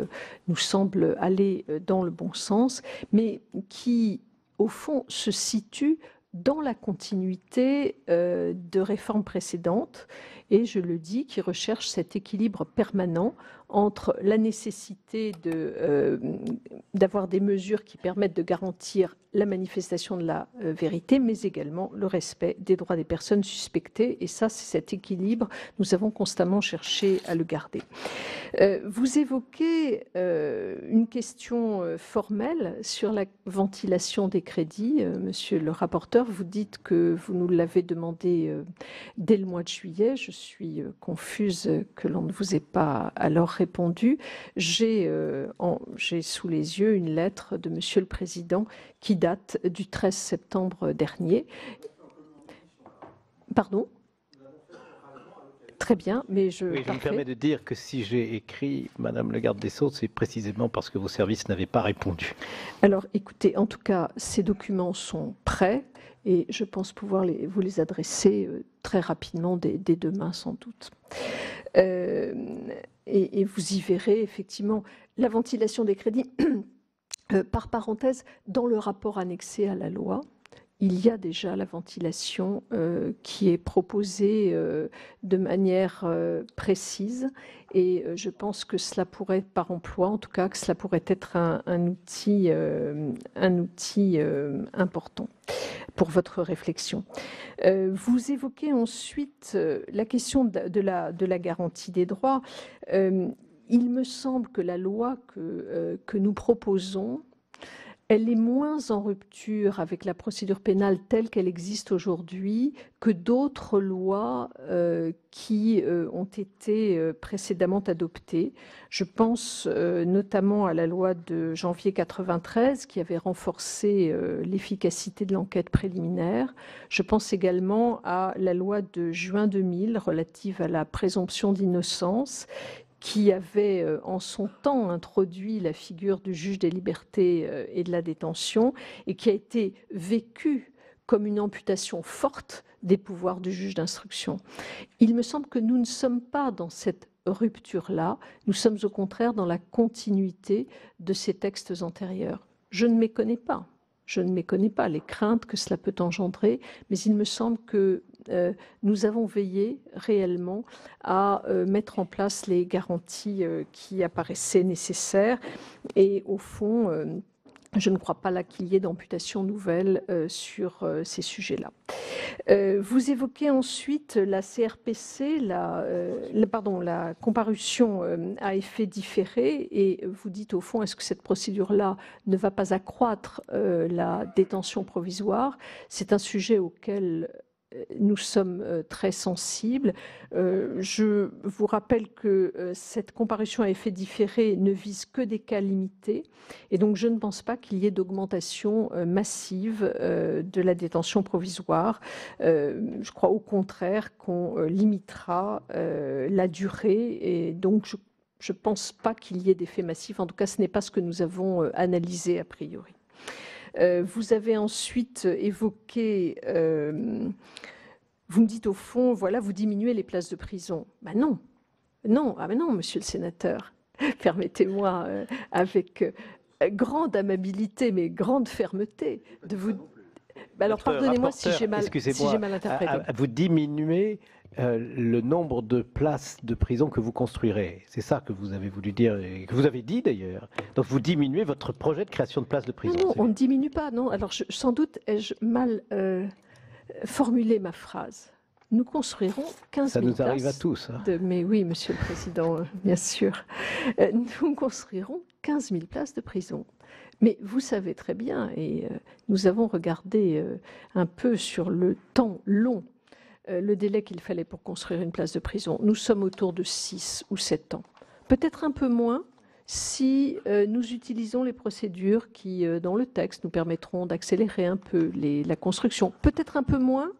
nous semblent aller dans le bon sens, mais qui, au fond, se situent dans la continuité de réformes précédentes et, je le dis, qui recherche cet équilibre permanent entre la nécessité d'avoir des mesures qui permettent de garantir la manifestation de la vérité, mais également le respect des droits des personnes suspectées. Et ça, c'est cet équilibre, nous avons constamment cherché à le garder. Vous évoquez une question formelle sur la ventilation des crédits. Monsieur le rapporteur, vous dites que vous nous l'avez demandé dès le mois de juillet. Je suis confuse que l'on ne vous ait pas alors répondu. J'ai sous les yeux une lettre de Monsieur le Président qui date du 13 septembre dernier. Pardon ? Très bien, mais je me permets de dire que si j'ai écrit, Madame le garde des Sceaux, c'est précisément parce que vos services n'avaient pas répondu. Alors, écoutez, en tout cas, ces documents sont prêts et je pense pouvoir vous les adresser très rapidement, dès demain sans doute. Et vous y verrez effectivement la ventilation des crédits. Par parenthèse, dans le rapport annexé à la loi, il y a déjà la ventilation qui est proposée de manière précise et je pense que cela pourrait, par emploi en tout cas, que cela pourrait être un outil important pour votre réflexion. Vous évoquez ensuite la question de la garantie des droits. Il me semble que la loi que nous proposons, elle est moins en rupture avec la procédure pénale telle qu'elle existe aujourd'hui que d'autres lois qui ont été précédemment adoptées. Je pense notamment à la loi de janvier 1993 qui avait renforcé l'efficacité de l'enquête préliminaire. Je pense également à la loi de juin 2000 relative à la présomption d'innocence, qui avait en son temps introduit la figure du juge des libertés et de la détention et qui a été vécue comme une amputation forte des pouvoirs du juge d'instruction. Il me semble que nous ne sommes pas dans cette rupture-là, nous sommes au contraire dans la continuité de ces textes antérieurs. Je ne méconnais pas les craintes que cela peut engendrer, mais il me semble que nous avons veillé réellement à mettre en place les garanties qui apparaissaient nécessaires. Et au fond, je ne crois pas là qu'il y ait d'amputation nouvelle sur ces sujets-là. Vous évoquez ensuite la CRPC, la comparution à effet différé, et vous dites au fond, est-ce que cette procédure-là ne va pas accroître la détention provisoire? C'est un sujet auquel nous sommes très sensibles. Je vous rappelle que cette comparution à effet différé ne vise que des cas limités et donc je ne pense pas qu'il y ait d'augmentation massive de la détention provisoire. Je crois au contraire qu'on limitera la durée et donc je ne pense pas qu'il y ait d'effet massif. En tout cas, ce n'est pas ce que nous avons analysé a priori. Vous avez ensuite évoqué, vous me dites au fond, voilà, vous diminuez les places de prison. Ben non, monsieur le sénateur, permettez-moi avec grande amabilité mais grande fermeté de vous... Alors pardonnez-moi si j'ai mal interprété. Vous diminuez le nombre de places de prison que vous construirez. C'est ça que vous avez voulu dire, et que vous avez dit d'ailleurs. Donc vous diminuez votre projet de création de places de prison. Non, on ne diminue pas, non. Alors sans doute ai-je mal formulé ma phrase. Nous construirons 15 000 places. Ça nous arrive à tous. Hein. Mais oui, Monsieur le Président, bien sûr. Nous construirons 15 000 places de prison. Mais vous savez très bien, et nous avons regardé un peu sur le temps long, le délai qu'il fallait pour construire une place de prison. Nous sommes autour de 6 ou 7 ans. Peut-être un peu moins si nous utilisons les procédures qui, dans le texte, nous permettront d'accélérer un peu la construction. Peut-être un peu moins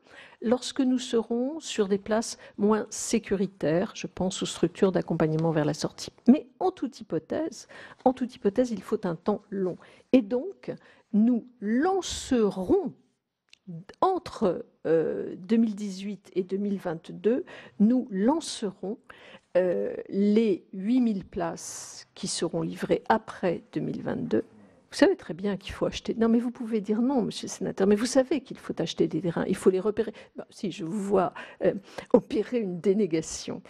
lorsque nous serons sur des places moins sécuritaires, je pense aux structures d'accompagnement vers la sortie. Mais en toute hypothèse, il faut un temps long. Et donc, nous lancerons entre 2018 et 2022, nous lancerons les 8000 places qui seront livrées après 2022 Vous savez très bien qu'il faut acheter. Non, mais vous pouvez dire non, monsieur le sénateur, mais vous savez qu'il faut acheter des terrains, il faut les repérer. Bon, si je vous vois opérer une dénégation,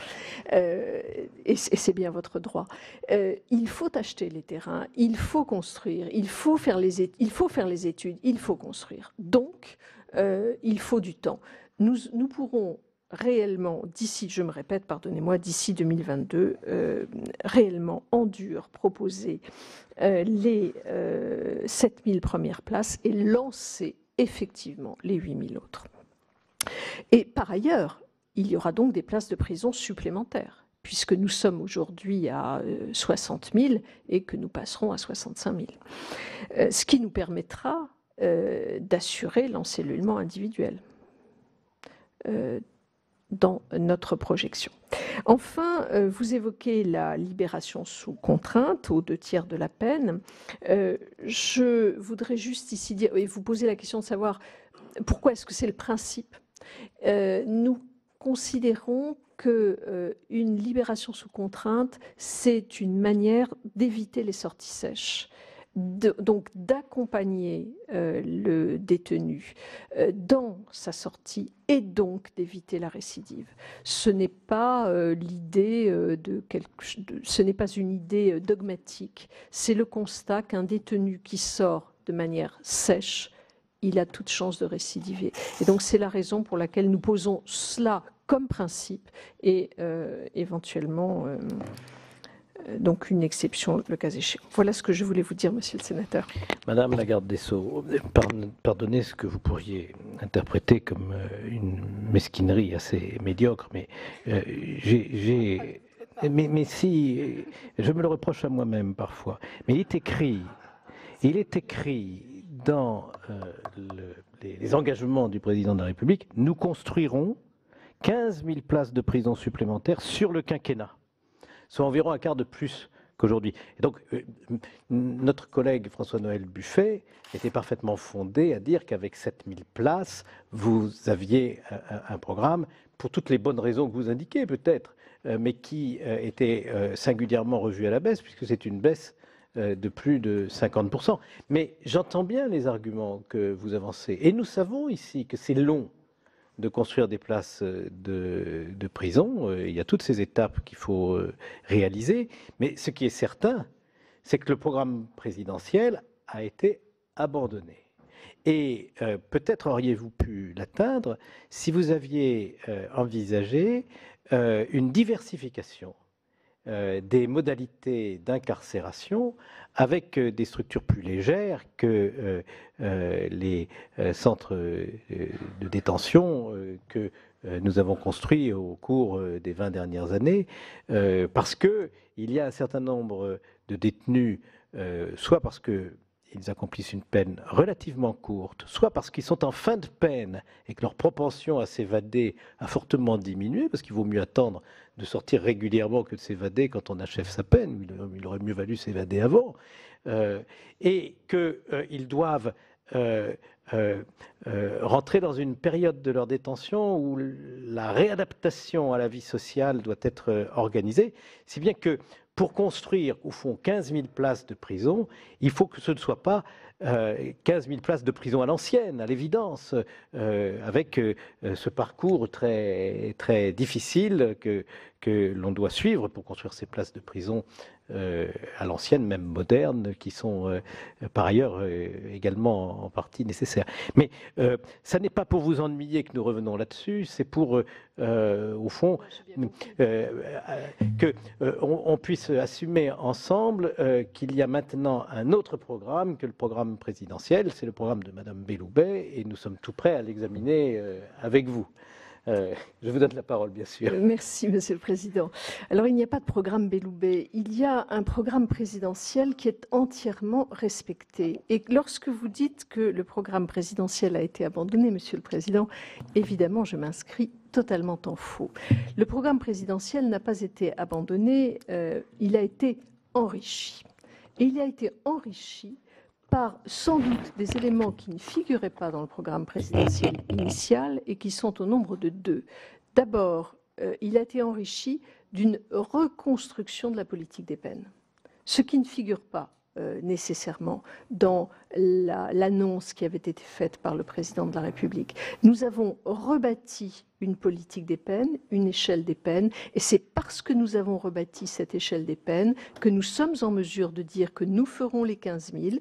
et c'est bien votre droit, il faut acheter les terrains, il faut construire, il faut faire les études, il faut construire. Donc, il faut du temps. Nous pourrons réellement, d'ici, je me répète, pardonnez-moi, d'ici 2022, réellement, en dur, proposer les 7000 premières places et lancer effectivement les 8000 autres. Et par ailleurs, il y aura donc des places de prison supplémentaires, puisque nous sommes aujourd'hui à 60 000 et que nous passerons à 65 000. Ce qui nous permettra d'assurer l'encellulement individuel dans notre projection. Enfin, vous évoquez la libération sous contrainte aux 2/3 de la peine. Je voudrais juste ici dire, et vous posez la question de savoir pourquoi est-ce que c'est le principe. Nous considérons qu'une libération sous contrainte, c'est une manière d'éviter les sorties sèches. Donc d'accompagner le détenu dans sa sortie et donc d'éviter la récidive. Ce n'est pas l'idée ce n'est pas une idée dogmatique. C'est le constat qu'un détenu qui sort de manière sèche, il a toute chance de récidiver. Et donc c'est la raison pour laquelle nous posons cela comme principe et éventuellement donc une exception le cas échéant. Voilà ce que je voulais vous dire, monsieur le sénateur. Madame la garde des Sceaux, pardonnez ce que vous pourriez interpréter comme une mesquinerie assez médiocre, mais mais si, je me le reproche à moi-même parfois, mais il est écrit dans les engagements du président de la République, nous construirons 15 000 places de prison supplémentaires sur le quinquennat, soit environ un quart de plus qu'aujourd'hui. Et donc, notre collègue François-Noël Buffet était parfaitement fondé à dire qu'avec 7 000 places, vous aviez un programme, pour toutes les bonnes raisons que vous indiquez peut-être, mais qui était singulièrement revu à la baisse, puisque c'est une baisse de plus de 50%. Mais j'entends bien les arguments que vous avancez. Et nous savons ici que c'est long de construire des places de prison. Il y a toutes ces étapes qu'il faut réaliser. Mais ce qui est certain, c'est que le programme présidentiel a été abandonné. Et peut-être auriez-vous pu l'atteindre si vous aviez envisagé une diversification des modalités d'incarcération avec des structures plus légères que les centres de détention que nous avons construits au cours des 20 dernières années, parce qu'il y a un certain nombre de détenus, soit parce qu'ils accomplissent une peine relativement courte, soit parce qu'ils sont en fin de peine et que leur propension à s'évader a fortement diminué, parce qu'il vaut mieux attendre de sortir régulièrement que de s'évader quand on achève sa peine. Il aurait mieux valu s'évader avant. Et qu'ils doivent rentrer dans une période de leur détention où la réadaptation à la vie sociale doit être organisée, si bien que pour construire, au fond, 15 000 places de prison, il faut que ce ne soit pas 15 000 places de prison à l'ancienne, à l'évidence, avec ce parcours très, très difficile que l'on doit suivre pour construire ces places de prison à l'ancienne, même modernes, qui sont par ailleurs également en partie nécessaires. Mais ça n'est pas pour vous ennuyer que nous revenons là-dessus, c'est pour, au fond, qu'on puisse assumer ensemble qu'il y a maintenant un autre programme que le programme présidentiel, c'est le programme de Madame Belloubet, et nous sommes tout prêts à l'examiner avec vous. Je vous donne la parole, bien sûr. Merci, Monsieur le Président. Alors, il n'y a pas de programme Belloubet. Il y a un programme présidentiel qui est entièrement respecté. Et lorsque vous dites que le programme présidentiel a été abandonné, Monsieur le Président, évidemment, je m'inscris totalement en faux. Le programme présidentiel n'a pas été abandonné, il a été enrichi. Et il a été enrichi par sans doute des éléments qui ne figuraient pas dans le programme présidentiel initial et qui sont au nombre de 2. D'abord, il a été enrichi d'une reconstruction de la politique des peines, ce qui ne figure pas nécessairement dans l'annonce qui avait été faite par le président de la République. Nous avons rebâti une politique des peines, une échelle des peines, et c'est parce que nous avons rebâti cette échelle des peines que nous sommes en mesure de dire que nous ferons les 15 000,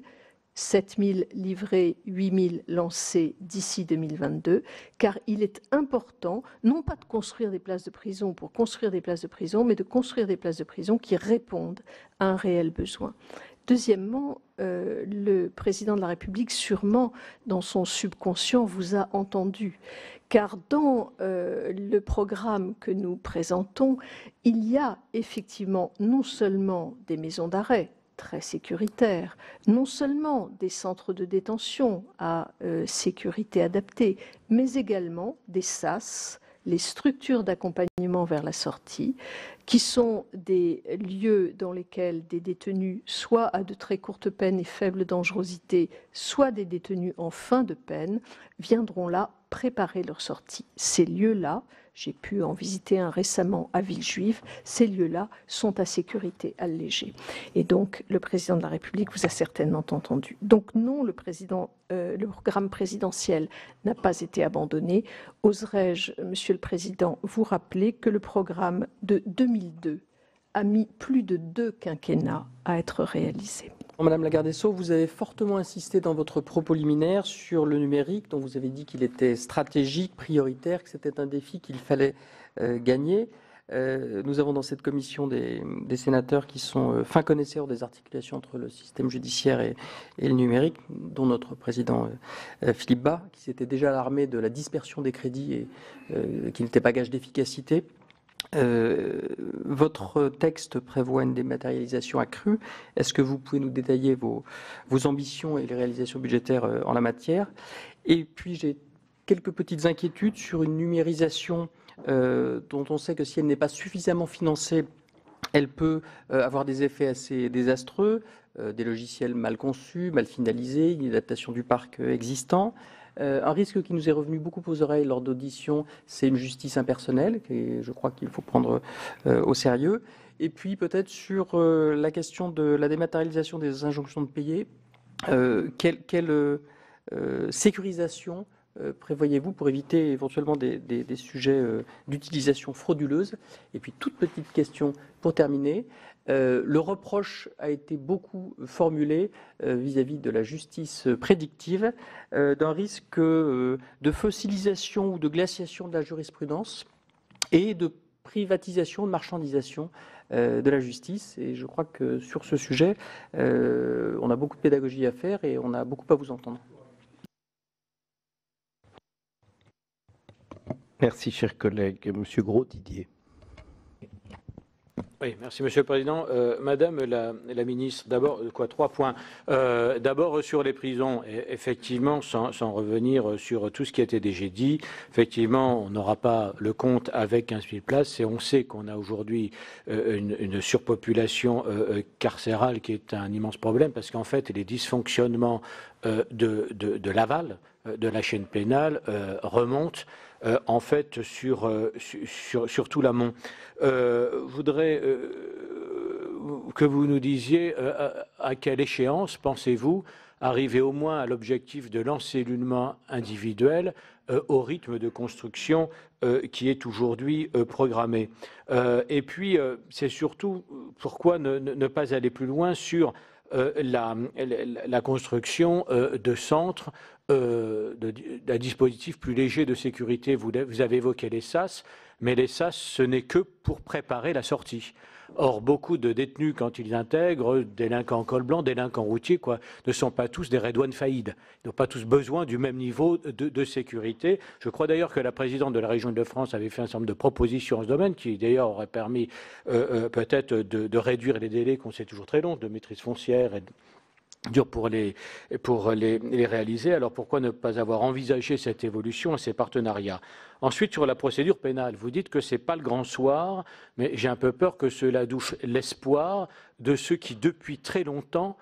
7 000 livrés, 8 000 lancés d'ici 2022, car il est important, non pas de construire des places de prison pour construire des places de prison, mais de construire des places de prison qui répondent à un réel besoin. Deuxièmement, le président de la République, sûrement dans son subconscient, vous a entendu, car dans le programme que nous présentons, il y a effectivement non seulement des maisons d'arrêt très sécuritaires, non seulement des centres de détention à sécurité adaptée, mais également des SAS, les structures d'accompagnement vers la sortie, qui sont des lieux dans lesquels des détenus, soit à de très courtes peines et faible dangerosité, soit des détenus en fin de peine, viendront là préparer leur sortie. Ces lieux-là, j'ai pu en visiter un récemment à Villejuif, ces lieux-là sont à sécurité allégée. Et donc, le président de la République vous a certainement entendu. Donc non, le programme présidentiel n'a pas été abandonné. Oserais-je, Monsieur le Président, vous rappeler que le programme de 2002 a mis plus de 2 quinquennats à être réalisé. Madame la garde des Sceaux, vous avez fortement insisté dans votre propos liminaire sur le numérique, dont vous avez dit qu'il était stratégique, prioritaire, que c'était un défi qu'il fallait gagner. Nous avons dans cette commission des sénateurs qui sont fins connaisseurs des articulations entre le système judiciaire et le numérique, dont notre président Philippe Bas, qui s'était déjà alarmé de la dispersion des crédits et qui n'était pas gage d'efficacité. Votre texte prévoit une dématérialisation accrue. Est-ce que vous pouvez nous détailler vos ambitions et les réalisations budgétaires en la matière? Et puis j'ai quelques petites inquiétudes sur une numérisation dont on sait que si elle n'est pas suffisamment financée, elle peut avoir des effets assez désastreux, des logiciels mal conçus, mal finalisés, une adaptation du parc existant. Un risque qui nous est revenu beaucoup aux oreilles lors d'auditions, c'est une justice impersonnelle, et je crois qu'il faut prendre au sérieux. Et puis peut-être sur la question de la dématérialisation des injonctions de payer, quelle sécurisation prévoyez-vous pour éviter éventuellement des sujets d'utilisation frauduleuse? Et puis toute petite question pour terminer. Le reproche a été beaucoup formulé vis-à-vis de la justice prédictive d'un risque de fossilisation ou de glaciation de la jurisprudence et de privatisation, de marchandisation de la justice. Et je crois que sur ce sujet, on a beaucoup de pédagogie à faire et on a beaucoup à vous entendre. Merci, cher collègue. Monsieur Gros-Didier. Oui, merci Monsieur le Président. Madame la ministre, d'abord, 3 points. D'abord sur les prisons, effectivement, sans revenir sur tout ce qui a été déjà dit, effectivement, on n'aura pas le compte avec 15 000 places et on sait qu'on a aujourd'hui une surpopulation carcérale qui est un immense problème parce qu'en fait, les dysfonctionnements de l'aval, de la chaîne pénale, remontent en fait sur tout l'amont. Je voudrais que vous nous disiez à quelle échéance pensez-vous arriver au moins à l'objectif de l'encellulement individuel au rythme de construction qui est aujourd'hui programmé. Et puis, c'est surtout pourquoi ne pas aller plus loin sur la construction de centres d'un dispositif plus léger de sécurité. Vous avez évoqué les SAS, mais les SAS, ce n'est que pour préparer la sortie. Or, beaucoup de détenus, quand ils intègrent, délinquants en col blanc, délinquants routiers, ne sont pas tous des Redouane Faïd. Ils n'ont pas tous besoin du même niveau de sécurité. Je crois d'ailleurs que la présidente de la région Île-de-France avait fait un certain nombre de propositions en ce domaine, qui d'ailleurs auraient permis peut-être de réduire les délais qu'on sait toujours très longs de maîtrise foncière et dur pour les réaliser. Alors pourquoi ne pas avoir envisagé cette évolution et ces partenariats? Ensuite, sur la procédure pénale, vous dites que ce n'est pas le grand soir, mais j'ai un peu peur que cela douche l'espoir de ceux qui, depuis très longtemps,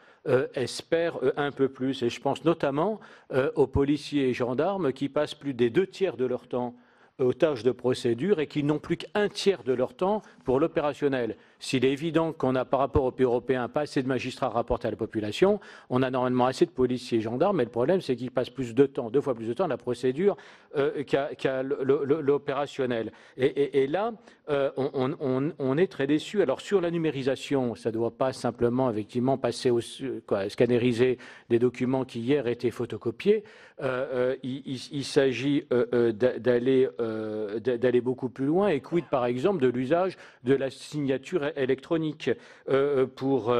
espèrent un peu plus. Et je pense notamment aux policiers et gendarmes qui passent plus des 2 tiers de leur temps aux tâches de procédure et qui n'ont plus qu'un tiers de leur temps pour l'opérationnel. S'il est évident qu'on a par rapport au pays européen pas assez de magistrats rapportés à la population, on a normalement assez de policiers et gendarmes, mais le problème c'est qu'ils passent plus de temps, 2 fois plus de temps à la procédure qu'à l'opérationnel. Et là, on est très déçus. Alors sur la numérisation, ça ne doit pas simplement effectivement passer scanneriser des documents qui hier étaient photocopiés. Il s'agit d'aller beaucoup plus loin. Et quid par exemple de l'usage de la signature électronique pour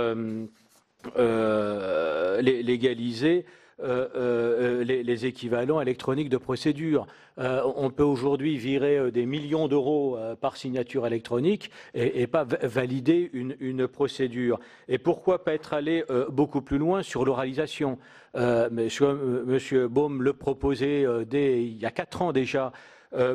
légaliser les équivalents électroniques de procédure. On peut aujourd'hui virer des millions d'euros par signature électronique et pas valider une procédure. Et pourquoi pas être allé beaucoup plus loin sur l'oralisation? Monsieur Beaume le proposait il y a 4 ans déjà,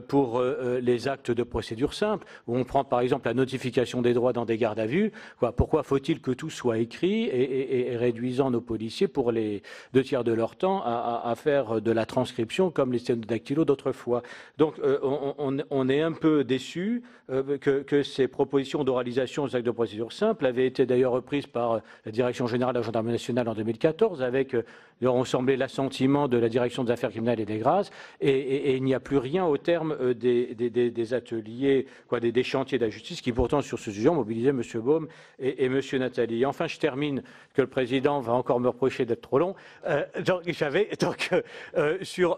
pour les actes de procédure simple, où on prend par exemple la notification des droits dans des gardes à vue. Pourquoi faut-il que tout soit écrit et réduisant nos policiers pour les 2 tiers de leur temps à faire de la transcription comme les sténodactylos d'autrefois? Donc on est un peu déçus que ces propositions d'oralisation aux actes de procédure simple avaient été d'ailleurs reprises par la Direction générale de la Gendarmerie nationale en 2014 avec, on semblait, l'assentiment de la Direction des affaires criminelles et des grâces, et il n'y a plus rien au terme des ateliers, des chantiers de la justice qui pourtant sur ce sujet ont mobilisé M. Beaume et M. Nathalie. Et enfin, je termine, que le Président va encore me reprocher d'être trop long. Sur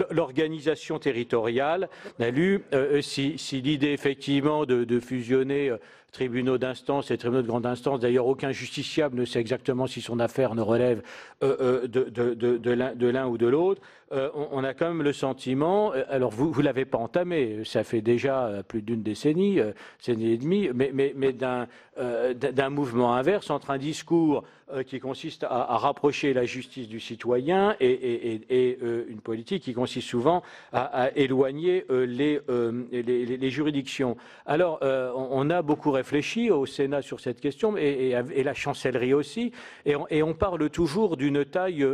l'organisation territoriale, on a lu si l'idée effectivement de fusionner tribunaux d'instance et tribunaux de grande instance. D'ailleurs, aucun justiciable ne sait exactement si son affaire ne relève de l'un ou de l'autre. On a quand même le sentiment, alors vous ne l'avez pas entamé, ça fait déjà plus d'une décennie et demie, mais d'un mouvement inverse entre un discours qui consiste à rapprocher la justice du citoyen et une politique qui consiste souvent à éloigner les juridictions. Alors, on a beaucoup réfléchi au Sénat sur cette question et la chancellerie aussi, et on parle toujours d'une taille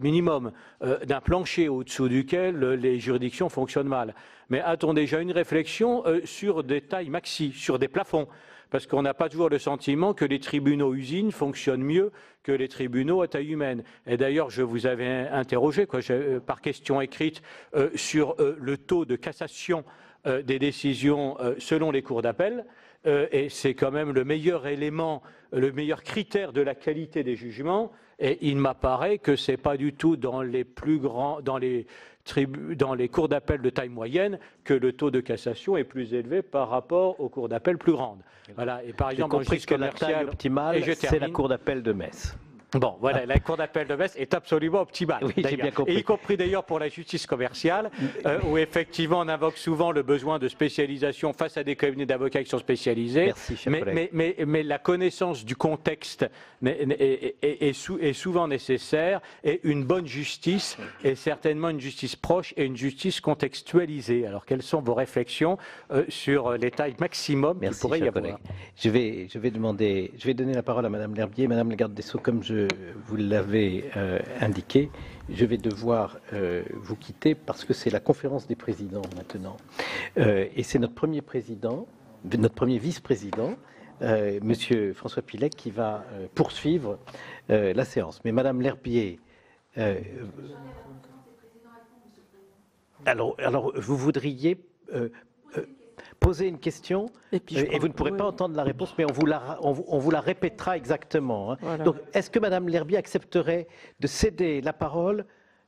minimum, d'un plancher au-dessous duquel les juridictions fonctionnent mal. Mais a-t-on déjà une réflexion sur des tailles maxi, sur des plafonds? Parce qu'on n'a pas toujours le sentiment que les tribunaux usines fonctionnent mieux que les tribunaux à taille humaine. Et d'ailleurs, je vous avais interrogé par question écrite sur le taux de cassation des décisions selon les cours d'appel. Et c'est quand même le meilleur élément, le meilleur critère de la qualité des jugements. Et il m'apparaît que ce n'est pas du tout dans les plus grands, dans les cours d'appel de taille moyenne que le taux de cassation est plus élevé par rapport aux cours d'appel plus grandes. Voilà. Et par exemple, compris que la taille optimale, c'est la cour d'appel de Metz. Bon, voilà, la cour d'appel de Metz est absolument optimale. Oui, j'ai bien compris. Et y compris d'ailleurs pour la justice commerciale, où effectivement on invoque souvent le besoin de spécialisation face à des cabinets d'avocats qui sont spécialisés. Merci, cher collègue. Mais la connaissance du contexte est souvent nécessaire, et une bonne justice est certainement une justice proche et une justice contextualisée. Alors, quelles sont vos réflexions sur les tailles maximum qu'il pourrait y avoir? Je vais donner la parole à Madame L'Herbier. Madame la garde des Sceaux, comme vous l'avez indiqué, je vais devoir vous quitter parce que c'est la conférence des présidents maintenant. Et c'est notre premier président, notre premier vice-président, Monsieur François Pillet, qui va poursuivre la séance. Mais Madame L'Herbier, alors vous voudriez poser une question et vous ne pourrez pas entendre la réponse, mais on vous la répétera exactement. Hein. Voilà. Donc, est-ce que Madame L'Herbier accepterait de céder la parole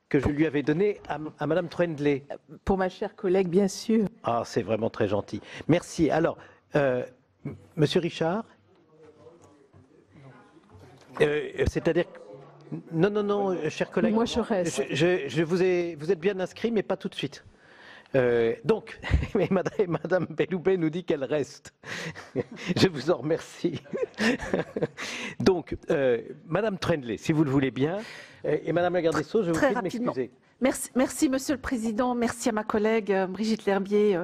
que je lui avais donnée à Madame Troendlé? Pour ma chère collègue, bien sûr. Ah, c'est vraiment très gentil. Merci. Alors, Monsieur Richard, c'est-à-dire... Non, cher collègue. Moi, je reste. Vous êtes bien inscrit, mais pas tout de suite. Donc, Madame Belloubet nous dit qu'elle reste. Je vous en remercie. Donc, Madame Troendlé, si vous le voulez bien, et Madame la garde des Sceaux, je vous prie de m'excuser. Merci, Monsieur le Président. Merci à ma collègue Brigitte L'Herbier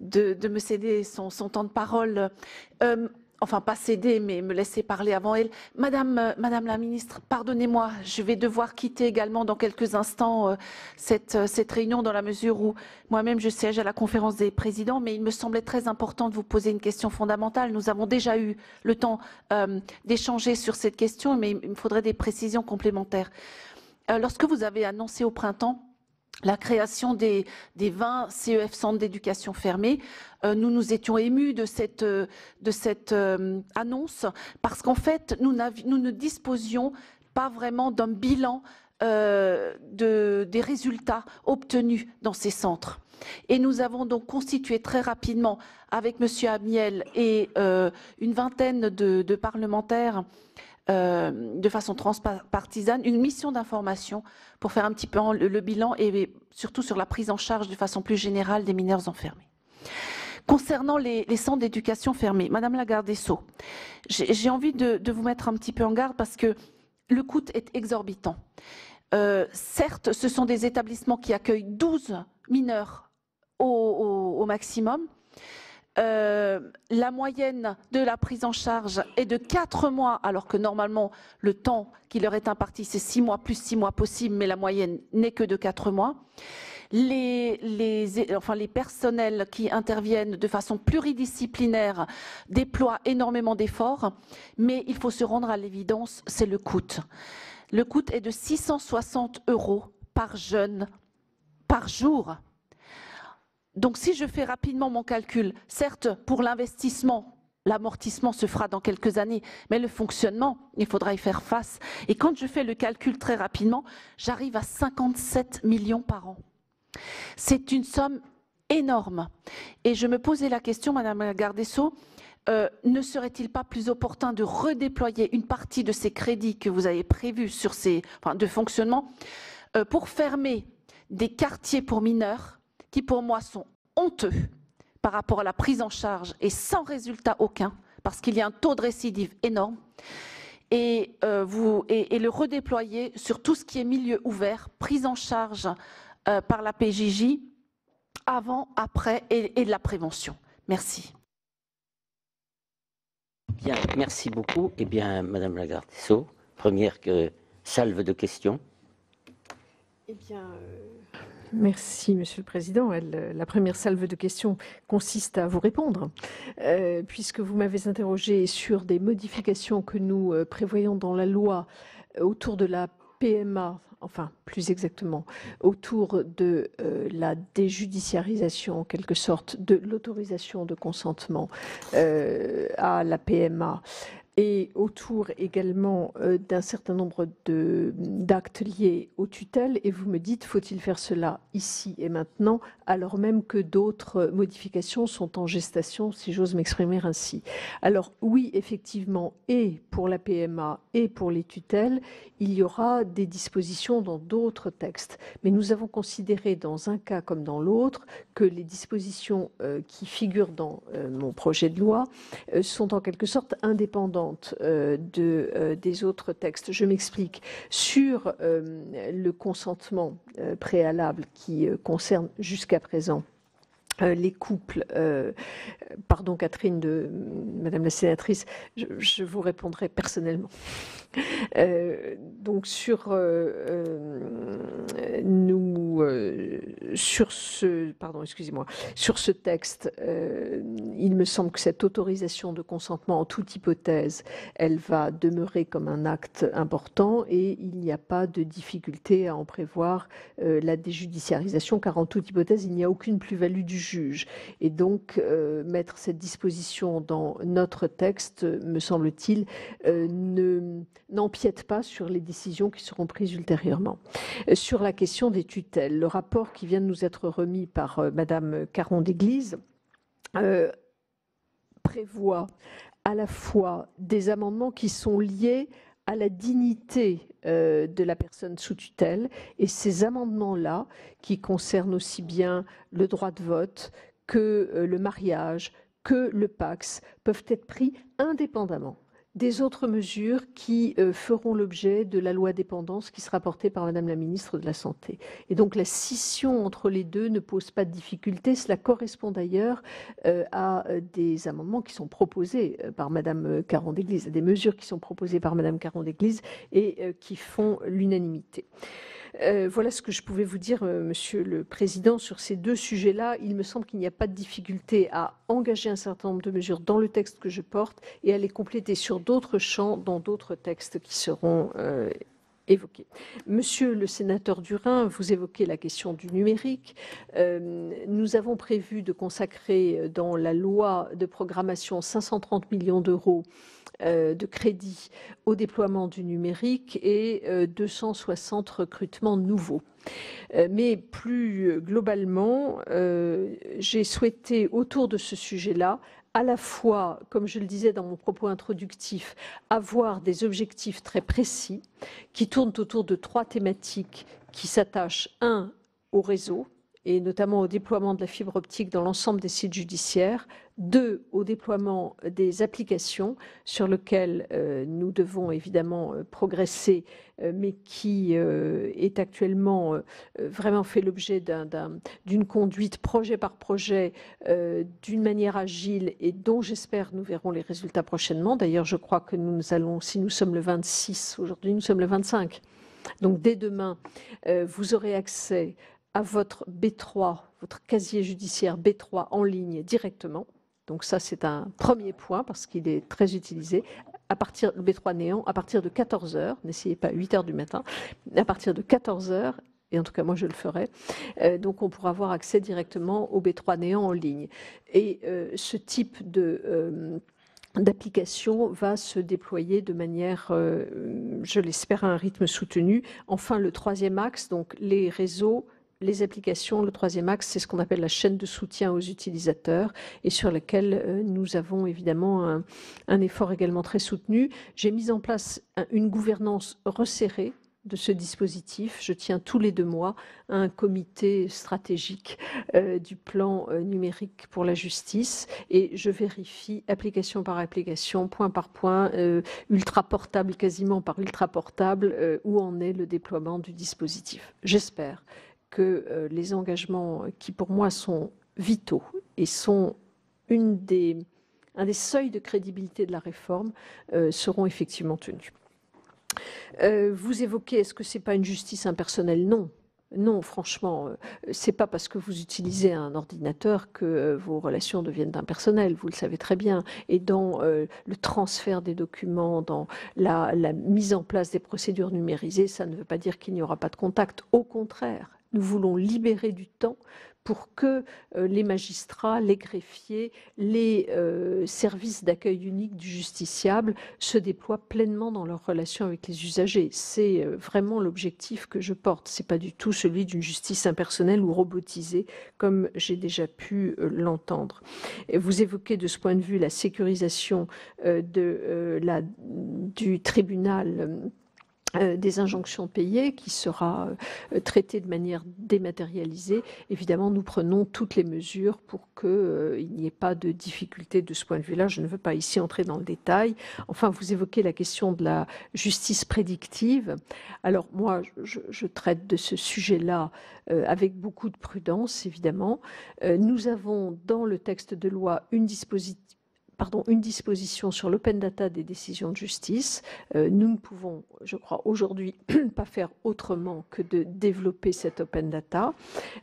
de me céder son temps de parole. enfin pas céder, mais me laisser parler avant elle. Madame la ministre, pardonnez-moi, je vais devoir quitter également dans quelques instants cette réunion dans la mesure où moi-même je siège à la conférence des présidents, mais il me semblait très important de vous poser une question fondamentale. Nous avons déjà eu le temps d'échanger sur cette question, mais il me faudrait des précisions complémentaires. Lorsque vous avez annoncé au printemps la création des 20 CEF centres d'éducation fermés, nous nous étions émus de cette annonce parce qu'en fait, nous ne disposions pas vraiment d'un bilan des résultats obtenus dans ces centres. Et nous avons donc constitué très rapidement, avec M. Amiel et une vingtaine de parlementaires, de façon transpartisane, une mission d'information pour faire un petit peu le bilan et surtout sur la prise en charge de façon plus générale des mineurs enfermés. Concernant les centres d'éducation fermés, Madame la garde des Sceaux, j'ai envie de vous mettre un petit peu en garde parce que le coût est exorbitant. Certes, ce sont des établissements qui accueillent 12 mineurs au maximum. La moyenne de la prise en charge est de 4 mois, alors que normalement, le temps qui leur est imparti, c'est 6 mois plus 6 mois possible, mais la moyenne n'est que de 4 mois. Les personnels qui interviennent de façon pluridisciplinaire déploient énormément d'efforts, mais il faut se rendre à l'évidence, c'est le coût. Le coût est de 660 € par jeune, par jour. Donc si je fais rapidement mon calcul, certes pour l'investissement, l'amortissement se fera dans quelques années, mais le fonctionnement, il faudra y faire face. Et quand je fais le calcul très rapidement, j'arrive à 57 millions par an. C'est une somme énorme. Et je me posais la question, Madame la garde des Sceaux, ne serait-il pas plus opportun de redéployer une partie de ces crédits que vous avez prévus sur de fonctionnement pour fermer des quartiers pour mineurs qui pour moi sont honteux par rapport à la prise en charge et sans résultat aucun, parce qu'il y a un taux de récidive énorme, et le redéployer sur tout ce qui est milieu ouvert, prise en charge par la PJJ, avant, après et de la prévention. Merci. Bien, merci beaucoup. Eh bien, Madame la garde des Sceaux, première salve de questions. Eh bien, merci, Monsieur le Président. La première salve de questions consiste à vous répondre, puisque vous m'avez interrogé sur des modifications que nous prévoyons dans la loi autour de la PMA, enfin plus exactement autour de la déjudiciarisation en quelque sorte de l'autorisation de consentement à la PMA, et autour également d'un certain nombre d'actes liés aux tutelles. Et vous me dites, faut-il faire cela ici et maintenant, alors même que d'autres modifications sont en gestation, si j'ose m'exprimer ainsi. Alors oui, effectivement, et pour la PMA et pour les tutelles, il y aura des dispositions dans d'autres textes. Mais nous avons considéré dans un cas comme dans l'autre que les dispositions qui figurent dans mon projet de loi sont en quelque sorte indépendantes des autres textes. Je m'explique. Sur le consentement préalable qui concerne jusqu'à présent les couples, pardon Catherine, Madame la sénatrice, je vous répondrai personnellement. Donc sur ce texte, il me semble que cette autorisation de consentement en toute hypothèse, elle va demeurer comme un acte important et il n'y a pas de difficulté à en prévoir la déjudiciarisation, car en toute hypothèse, il n'y a aucune plus-value du juge. Et donc, mettre cette disposition dans notre texte, me semble-t-il, n'empiète pas sur les décisions qui seront prises ultérieurement. Sur la question des tutelles, le rapport qui vient de nous être remis par Madame Caron-Déglise prévoit à la fois des amendements qui sont liés à la dignité de la personne sous tutelle, et ces amendements-là, qui concernent aussi bien le droit de vote que le mariage, que le PACS, peuvent être pris indépendamment des autres mesures qui feront l'objet de la loi dépendance qui sera portée par Madame la ministre de la Santé. Et donc la scission entre les deux ne pose pas de difficulté. Cela correspond d'ailleurs à des amendements qui sont proposés par Madame Caron-Déglise, à des mesures qui sont proposées par Madame Caron-Déglise et qui font l'unanimité. Voilà ce que je pouvais vous dire, Monsieur le Président, sur ces deux sujets-là. Il me semble qu'il n'y a pas de difficulté à engager un certain nombre de mesures dans le texte que je porte et à les compléter sur d'autres champs dans d'autres textes qui seront évoqués. Monsieur le sénateur Durin, vous évoquez la question du numérique. Nous avons prévu de consacrer dans la loi de programmation 530 millions d'euros de crédits au déploiement du numérique et 260 recrutements nouveaux. Mais plus globalement, j'ai souhaité, autour de ce sujet-là, à la fois, comme je le disais dans mon propos introductif, avoir des objectifs très précis qui tournent autour de 3 thématiques qui s'attachent, 1, au réseau, et notamment au déploiement de la fibre optique dans l'ensemble des sites judiciaires, 2, au déploiement des applications sur lesquelles nous devons évidemment progresser, mais qui est actuellement vraiment fait l'objet d'une conduite projet par projet, d'une manière agile et dont j'espère nous verrons les résultats prochainement. D'ailleurs, je crois que nous allons, si nous sommes le 26, aujourd'hui nous sommes le 25, donc dès demain, vous aurez accès à votre B3, votre casier judiciaire B3 en ligne directement. Donc ça, c'est un premier point parce qu'il est très utilisé. Le B3 néant, à partir de 14h, n'essayez pas 8h du matin, à partir de 14h, et en tout cas moi je le ferai, donc on pourra avoir accès directement au B3 néant en ligne. Et ce type d'application va se déployer de manière, je l'espère, à un rythme soutenu. Enfin, le troisième axe, donc les réseaux, les applications, le troisième axe, c'est ce qu'on appelle la chaîne de soutien aux utilisateurs et sur laquelle nous avons évidemment un effort également très soutenu. J'ai mis en place une gouvernance resserrée de ce dispositif. Je tiens tous les 2 mois un comité stratégique du plan numérique pour la justice et je vérifie application par application, point par point, ultra portable quasiment par ultra portable, où en est le déploiement du dispositif. J'espère que les engagements qui pour moi sont vitaux et sont un des seuils de crédibilité de la réforme seront effectivement tenus. Vous évoquez, est-ce que c'est pas une justice impersonnelle? Non. Non, franchement, c'est pas parce que vous utilisez un ordinateur que vos relations deviennent impersonnelles, vous le savez très bien. Et dans le transfert des documents, dans la mise en place des procédures numérisées, ça ne veut pas dire qu'il n'y aura pas de contact. Au contraire, nous voulons libérer du temps pour que les magistrats, les greffiers, les services d'accueil unique du justiciable se déploient pleinement dans leurs relations avec les usagers. C'est vraiment l'objectif que je porte. Ce n'est pas du tout celui d'une justice impersonnelle ou robotisée, comme j'ai déjà pu l'entendre. Vous évoquez de ce point de vue la sécurisation du tribunal des injonctions payées qui sera traitée de manière dématérialisée. Évidemment, nous prenons toutes les mesures pour qu'il n'y ait pas de difficulté de ce point de vue-là. Je ne veux pas ici entrer dans le détail. Enfin, vous évoquez la question de la justice prédictive. Alors moi, je traite de ce sujet-là avec beaucoup de prudence, évidemment. Nous avons dans le texte de loi une disposition sur l'open data des décisions de justice. Nous ne pouvons, je crois, aujourd'hui pas faire autrement que de développer cette open data.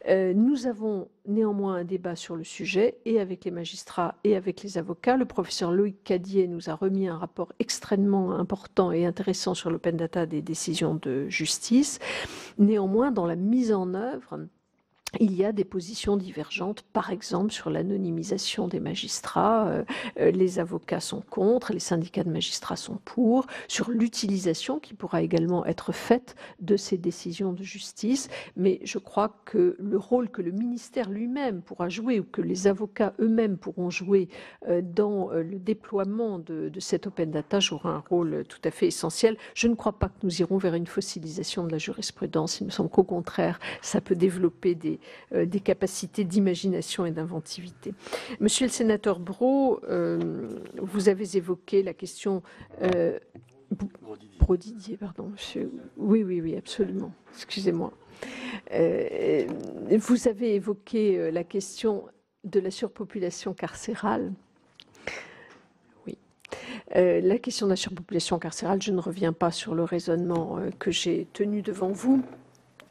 Nous avons néanmoins un débat sur le sujet et avec les magistrats et avec les avocats. Le professeur Loïc Cadier nous a remis un rapport extrêmement important et intéressant sur l'open data des décisions de justice. Néanmoins, dans la mise en œuvre, il y a des positions divergentes, par exemple sur l'anonymisation des magistrats. Les avocats sont contre, les syndicats de magistrats sont pour, sur l'utilisation qui pourra également être faite de ces décisions de justice. Mais je crois que le rôle que le ministère lui-même pourra jouer ou que les avocats eux-mêmes pourront jouer dans le déploiement de cette open data jouera un rôle tout à fait essentiel. Je ne crois pas que nous irons vers une fossilisation de la jurisprudence. Il me semble qu'au contraire, ça peut développer des des capacités d'imagination et d'inventivité. Monsieur le sénateur Brault, vous avez évoqué la question... Brodidier, pardon, monsieur. Oui, absolument. Excusez-moi. Vous avez évoqué la question de la surpopulation carcérale. Oui. La question de la surpopulation carcérale, je ne reviens pas sur le raisonnement que j'ai tenu devant vous.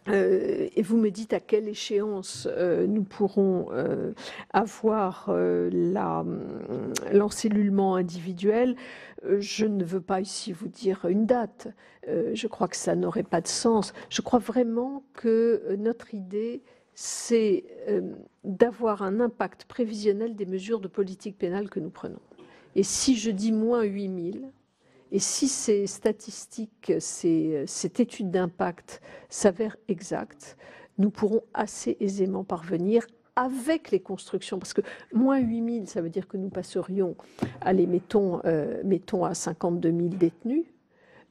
Et vous me dites à quelle échéance nous pourrons avoir l'encellulement individuel. Je ne veux pas ici vous dire une date. Je crois que ça n'aurait pas de sens. Je crois vraiment que notre idée, c'est d'avoir un impact prévisionnel des mesures de politique pénale que nous prenons. Et si je dis moins 8000, et si ces statistiques, cette étude d'impact s'avère exacte, nous pourrons assez aisément parvenir avec les constructions, parce que moins 8000, ça veut dire que nous passerions, allez, mettons à 52 000 détenus.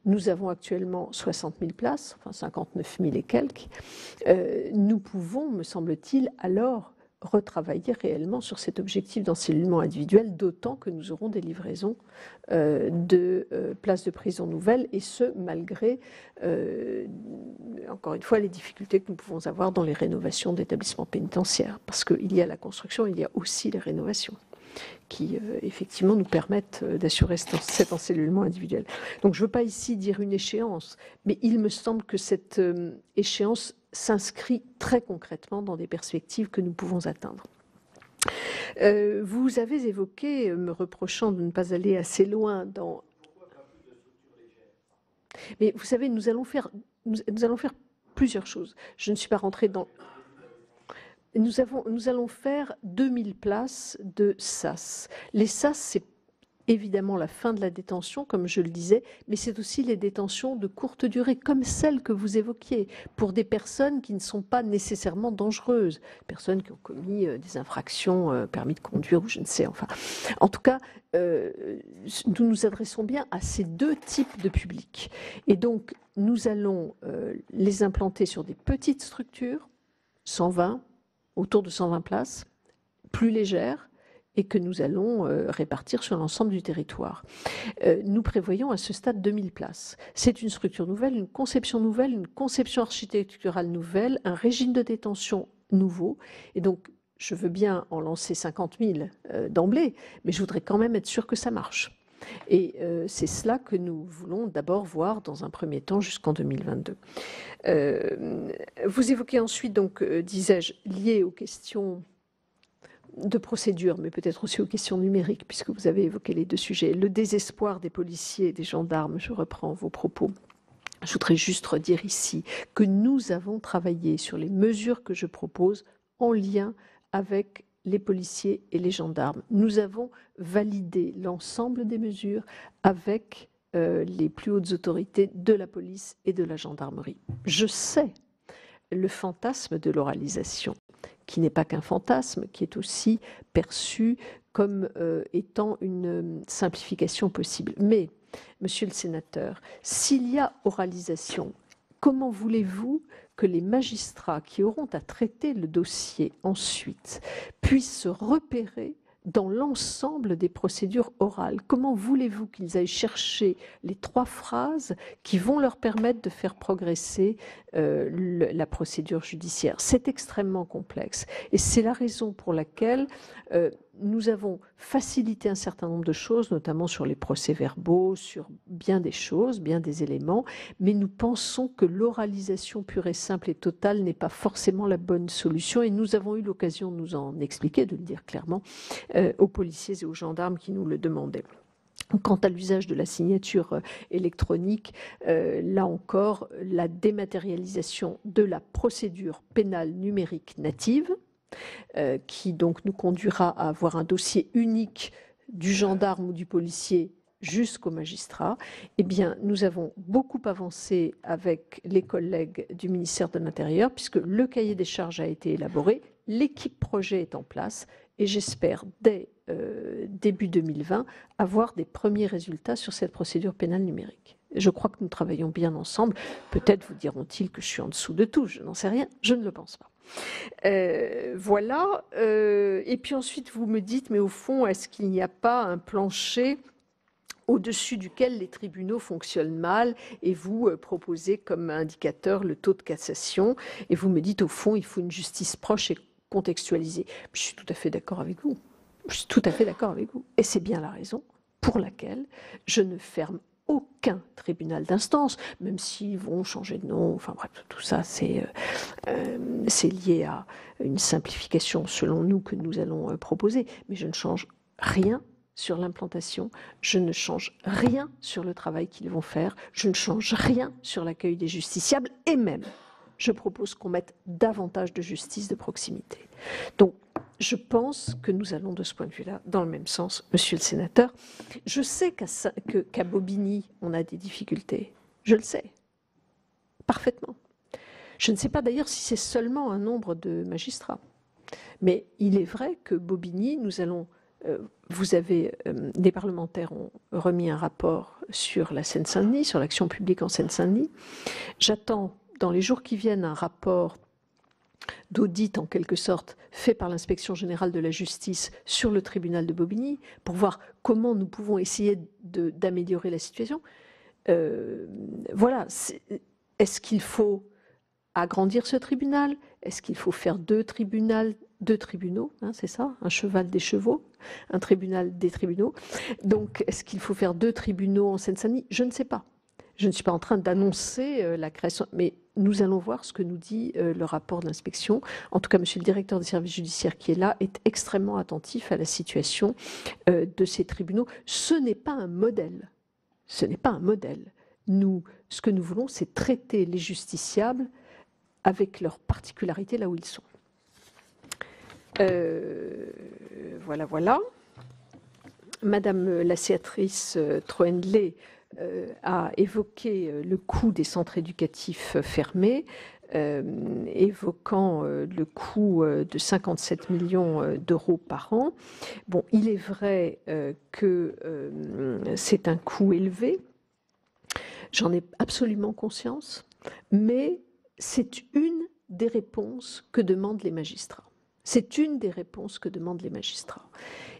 Nous avons actuellement 60 000 places, enfin 59 000 et quelques. Nous pouvons, me semble-t-il, alors retravailler réellement sur cet objectif d'encellulement individuel, d'autant que nous aurons des livraisons de places de prison nouvelles, et ce, malgré, encore une fois, les difficultés que nous pouvons avoir dans les rénovations d'établissements pénitentiaires. Parce qu'il y a la construction, il y a aussi les rénovations qui, effectivement, nous permettent d'assurer cet encellulement individuel. Donc, je ne veux pas ici dire une échéance, mais il me semble que cette échéance s'inscrit très concrètement dans des perspectives que nous pouvons atteindre. Vous avez évoqué, me reprochant de ne pas aller assez loin dans... Mais vous savez, nous allons faire plusieurs choses. Je ne suis pas rentrée dans... Nous allons faire 2000 places de SAS. Les SAS, c'est évidemment la fin de la détention, comme je le disais, mais c'est aussi les détentions de courte durée, comme celles que vous évoquiez, pour des personnes qui ne sont pas nécessairement dangereuses, personnes qui ont commis des infractions, permis de conduire ou je ne sais, enfin. En tout cas, nous nous adressons bien à ces deux types de publics. Et donc, nous allons les implanter sur des petites structures, 120, autour de 120 places, plus légères, et que nous allons répartir sur l'ensemble du territoire. Nous prévoyons à ce stade 2000 places. C'est une structure nouvelle, une conception architecturale nouvelle, un régime de détention nouveau. Et donc, je veux bien en lancer 50 000 d'emblée, mais je voudrais quand même être sûr que ça marche. Et c'est cela que nous voulons d'abord voir dans un premier temps jusqu'en 2022. Vous évoquez ensuite, donc, disais-je, lié aux questions de procédure, mais peut-être aussi aux questions numériques, puisque vous avez évoqué les deux sujets. Le désespoir des policiers et des gendarmes, je reprends vos propos. Je voudrais juste redire ici que nous avons travaillé sur les mesures que je propose en lien avec les policiers et les gendarmes. Nous avons validé l'ensemble des mesures avec les plus hautes autorités de la police et de la gendarmerie. Je sais le fantasme de l'oralisation, qui n'est pas qu'un fantasme, qui est aussi perçu comme étant une simplification possible. Mais, monsieur le sénateur, s'il y a oralisation, comment voulez-vous que les magistrats qui auront à traiter le dossier ensuite puissent se repérer dans l'ensemble des procédures orales? Comment voulez-vous qu'ils aillent chercher les 3 phrases qui vont leur permettre de faire progresser la procédure judiciaire? C'est extrêmement complexe. Et c'est la raison pour laquelle nous avons facilité un certain nombre de choses, notamment sur les procès-verbaux, sur bien des choses, bien des éléments, mais nous pensons que l'oralisation pure et simple et totale n'est pas forcément la bonne solution, et nous avons eu l'occasion de nous en expliquer, de le dire clairement, aux policiers et aux gendarmes qui nous le demandaient. Quant à l'usage de la signature électronique, là encore, la dématérialisation de la procédure pénale numérique native, qui donc nous conduira à avoir un dossier unique du gendarme ou du policier jusqu'au magistrat, eh bien, nous avons beaucoup avancé avec les collègues du ministère de l'Intérieur, puisque le cahier des charges a été élaboré, l'équipe projet est en place, et j'espère, dès début 2020, avoir des premiers résultats sur cette procédure pénale numérique. Je crois que nous travaillons bien ensemble. Peut-être vous diront-ils que je suis en dessous de tout, je n'en sais rien, je ne le pense pas. Voilà. Et puis ensuite, vous me dites, mais au fond, est-ce qu'il n'y a pas un plancher au-dessus duquel les tribunaux fonctionnent mal, et vous proposez comme indicateur le taux de cassation, et vous me dites, au fond, il faut une justice proche et contextualisée. Je suis tout à fait d'accord avec vous. Je suis tout à fait d'accord avec vous. Et c'est bien la raison pour laquelle je ne ferme aucun tribunal d'instance, même s'ils vont changer de nom. Enfin bref, tout ça, c'est lié à une simplification, selon nous, que nous allons proposer. Mais je ne change rien sur l'implantation, je ne change rien sur le travail qu'ils vont faire, je ne change rien sur l'accueil des justiciables, et même, je propose qu'on mette davantage de justice de proximité. Donc, je pense que nous allons de ce point de vue-là dans le même sens, monsieur le sénateur. Je sais qu'à Bobigny, on a des difficultés. Je le sais, parfaitement. Je ne sais pas d'ailleurs si c'est seulement un nombre de magistrats. Mais il est vrai que Bobigny, des parlementaires ont remis un rapport sur la Seine-Saint-Denis, sur l'action publique en Seine-Saint-Denis. J'attends dans les jours qui viennent un rapport d'audit en quelque sorte fait par l'inspection générale de la justice sur le tribunal de Bobigny pour voir comment nous pouvons essayer d'améliorer la situation. Voilà. Est-ce qu'il faut agrandir ce tribunal? Est-ce qu'il faut faire deux tribunaux, hein, c'est ça, un cheval des chevaux, un tribunal des tribunaux. Donc, est-ce qu'il faut faire deux tribunaux en Seine-Saint-Denis? Je ne sais pas. Je ne suis pas en train d'annoncer la création, mais nous allons voir ce que nous dit le rapport de l'inspection. En tout cas, monsieur le directeur des services judiciaires qui est là est extrêmement attentif à la situation de ces tribunaux. Ce n'est pas un modèle. Ce n'est pas un modèle. Ce que nous voulons, c'est traiter les justiciables avec leurs particularités là où ils sont. Voilà. Madame la sénatrice Troendlé a évoqué le coût des centres éducatifs fermés, évoquant le coût de 57 millions d'euros par an. Bon, il est vrai que c'est un coût élevé, j'en ai absolument conscience, mais c'est une des réponses que demandent les magistrats. C'est une des réponses que demandent les magistrats.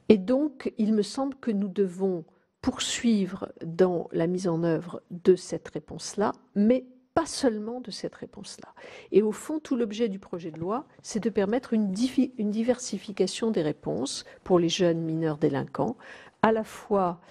Et donc, il me semble que nous devons poursuivre dans la mise en œuvre de cette réponse-là, mais pas seulement de cette réponse-là. Et au fond, tout l'objet du projet de loi, c'est de permettre une diversification des réponses pour les jeunes mineurs délinquants, à la fois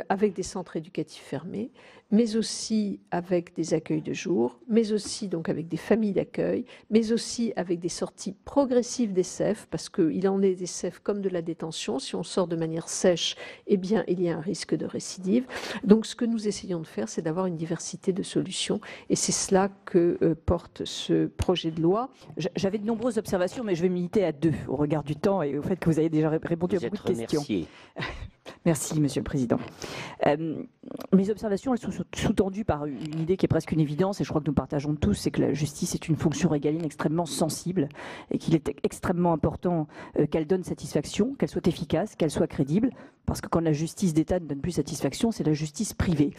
avec des centres éducatifs fermés, mais aussi avec des accueils de jour, mais aussi donc avec des familles d'accueil, mais aussi avec des sorties progressives des CEF, parce qu'il en est des CEF comme de la détention. Si on sort de manière sèche, eh bien, il y a un risque de récidive. Donc, ce que nous essayons de faire, c'est d'avoir une diversité de solutions, et c'est cela que porte ce projet de loi. J'avais de nombreuses observations, mais je vais me limiter à deux, au regard du temps et au fait que vous avez déjà répondu à beaucoup de questions. Merci, Monsieur le Président. Mes observations, elles sont sous-tendues par une idée qui est presque une évidence, et je crois que nous partageons tous, c'est que la justice est une fonction régaline extrêmement sensible, et qu'il est extrêmement important qu'elle donne satisfaction, qu'elle soit efficace, qu'elle soit crédible, parce que quand la justice d'État ne donne plus satisfaction, c'est la justice privée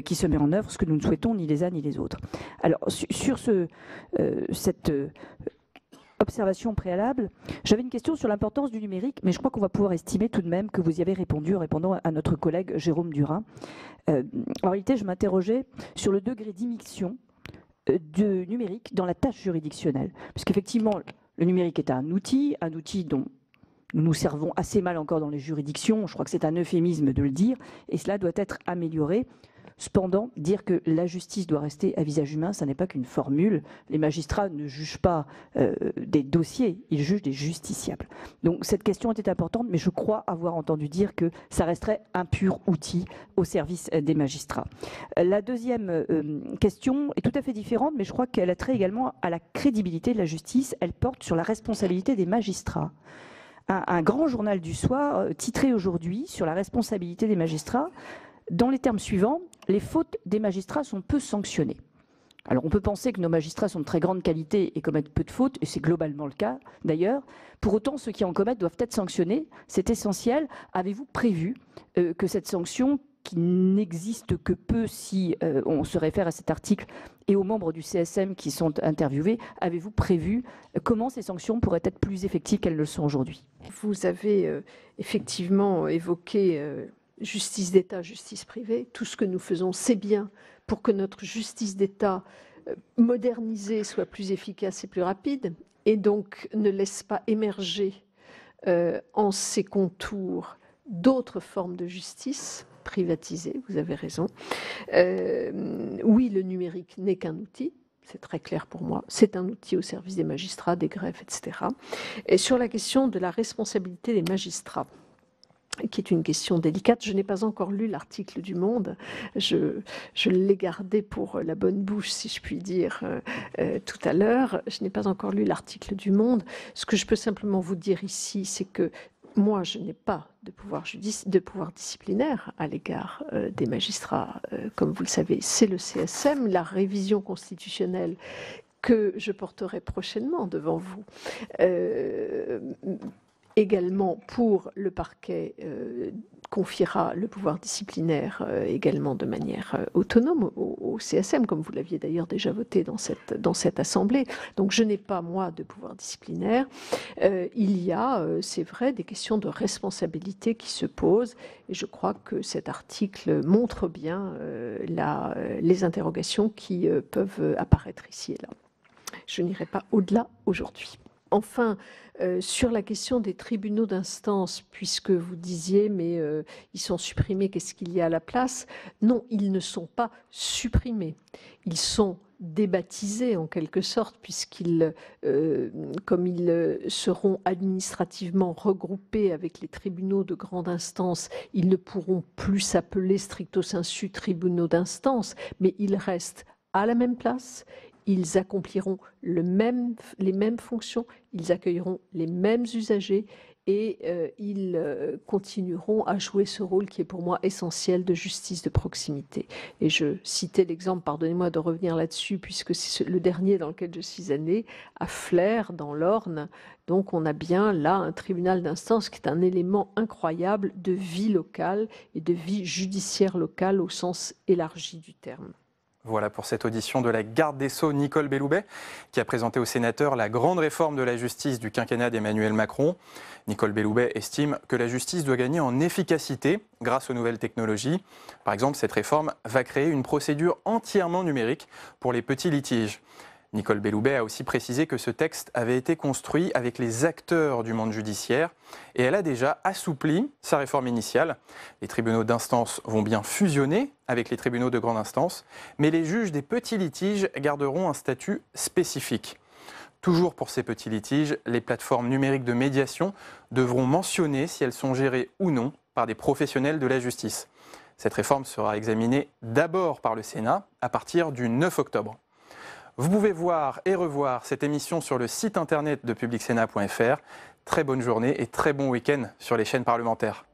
qui se met en œuvre, ce que nous ne souhaitons ni les uns ni les autres. Alors, sur cette observation préalable, j'avais une question sur l'importance du numérique, mais je crois qu'on va pouvoir estimer tout de même que vous y avez répondu en répondant à notre collègue Jérôme Durain. En réalité, je m'interrogeais sur le degré d'immixion du numérique dans la tâche juridictionnelle. Parce qu'effectivement, le numérique est un outil dont nous nous servons assez mal encore dans les juridictions, je crois que c'est un euphémisme de le dire, et cela doit être amélioré. Cependant, dire que la justice doit rester à visage humain, ça n'est pas qu'une formule. Les magistrats ne jugent pas des dossiers, ils jugent des justiciables. Donc cette question était importante, mais je crois avoir entendu dire que ça resterait un pur outil au service des magistrats. La deuxième question est tout à fait différente, mais je crois qu'elle a trait également à la crédibilité de la justice. Elle porte sur la responsabilité des magistrats. Un grand journal du soir titré aujourd'hui sur la responsabilité des magistrats, dans les termes suivants: les fautes des magistrats sont peu sanctionnées. Alors on peut penser que nos magistrats sont de très grande qualité et commettent peu de fautes, et c'est globalement le cas d'ailleurs. Pour autant, ceux qui en commettent doivent être sanctionnés, c'est essentiel. Avez-vous prévu que cette sanction qui n'existe que peu si on se réfère à cet article et aux membres du CSM qui sont interviewés. Avez-vous prévu comment ces sanctions pourraient être plus effectives qu'elles le sont aujourd'hui? Vous avez effectivement évoqué justice d'État, justice privée. Tout ce que nous faisons, c'est bien pour que notre justice d'État modernisée soit plus efficace et plus rapide, et donc ne laisse pas émerger en ses contours d'autres formes de justice privatisée. Vous avez raison. Oui, le numérique n'est qu'un outil. C'est très clair pour moi. C'est un outil au service des magistrats, des greffes, etc. Et sur la question de la responsabilité des magistrats, qui est une question délicate. Je n'ai pas encore lu l'article du Monde. Je l'ai gardé pour la bonne bouche, si je puis dire, tout à l'heure. Je n'ai pas encore lu l'article du Monde. Ce que je peux simplement vous dire ici, c'est que moi, je n'ai pas de pouvoir disciplinaire à l'égard des magistrats. Comme vous le savez, c'est le CSM. La révision constitutionnelle que je porterai prochainement devant vous également pour le parquet confiera le pouvoir disciplinaire également de manière autonome au CSM, comme vous l'aviez d'ailleurs déjà voté dans cette Assemblée. Donc je n'ai pas, moi, de pouvoir disciplinaire. Il y a, c'est vrai, des questions de responsabilité qui se posent, et je crois que cet article montre bien les interrogations qui peuvent apparaître ici et là. Je n'irai pas au-delà aujourd'hui. Enfin, sur la question des tribunaux d'instance, puisque vous disiez, mais ils sont supprimés, qu'est-ce qu'il y a à la place? Non, ils ne sont pas supprimés. Ils sont débaptisés en quelque sorte, puisqu'ils, comme ils seront administrativement regroupés avec les tribunaux de grande instance, ils ne pourront plus s'appeler stricto sensu tribunaux d'instance, mais ils restent à la même place. Ils accompliront les mêmes fonctions, ils accueilleront les mêmes usagers et ils continueront à jouer ce rôle qui est pour moi essentiel de justice de proximité. Et je citais l'exemple, pardonnez-moi de revenir là-dessus, puisque c'est le dernier dans lequel je suis allée, à Flers, dans l'Orne. Donc on a bien là un tribunal d'instance qui est un élément incroyable de vie locale et de vie judiciaire locale au sens élargi du terme. Voilà pour cette audition de la garde des Sceaux Nicole Belloubet, qui a présenté aux sénateurs la grande réforme de la justice du quinquennat d'Emmanuel Macron. Nicole Belloubet estime que la justice doit gagner en efficacité grâce aux nouvelles technologies. Par exemple, cette réforme va créer une procédure entièrement numérique pour les petits litiges. Nicole Belloubet a aussi précisé que ce texte avait été construit avec les acteurs du monde judiciaire et elle a déjà assoupli sa réforme initiale. Les tribunaux d'instance vont bien fusionner avec les tribunaux de grande instance, mais les juges des petits litiges garderont un statut spécifique. Toujours pour ces petits litiges, les plateformes numériques de médiation devront mentionner si elles sont gérées ou non par des professionnels de la justice. Cette réforme sera examinée d'abord par le Sénat à partir du 9 octobre. Vous pouvez voir et revoir cette émission sur le site internet de publicsénat.fr. Très bonne journée et très bon week-end sur les chaînes parlementaires.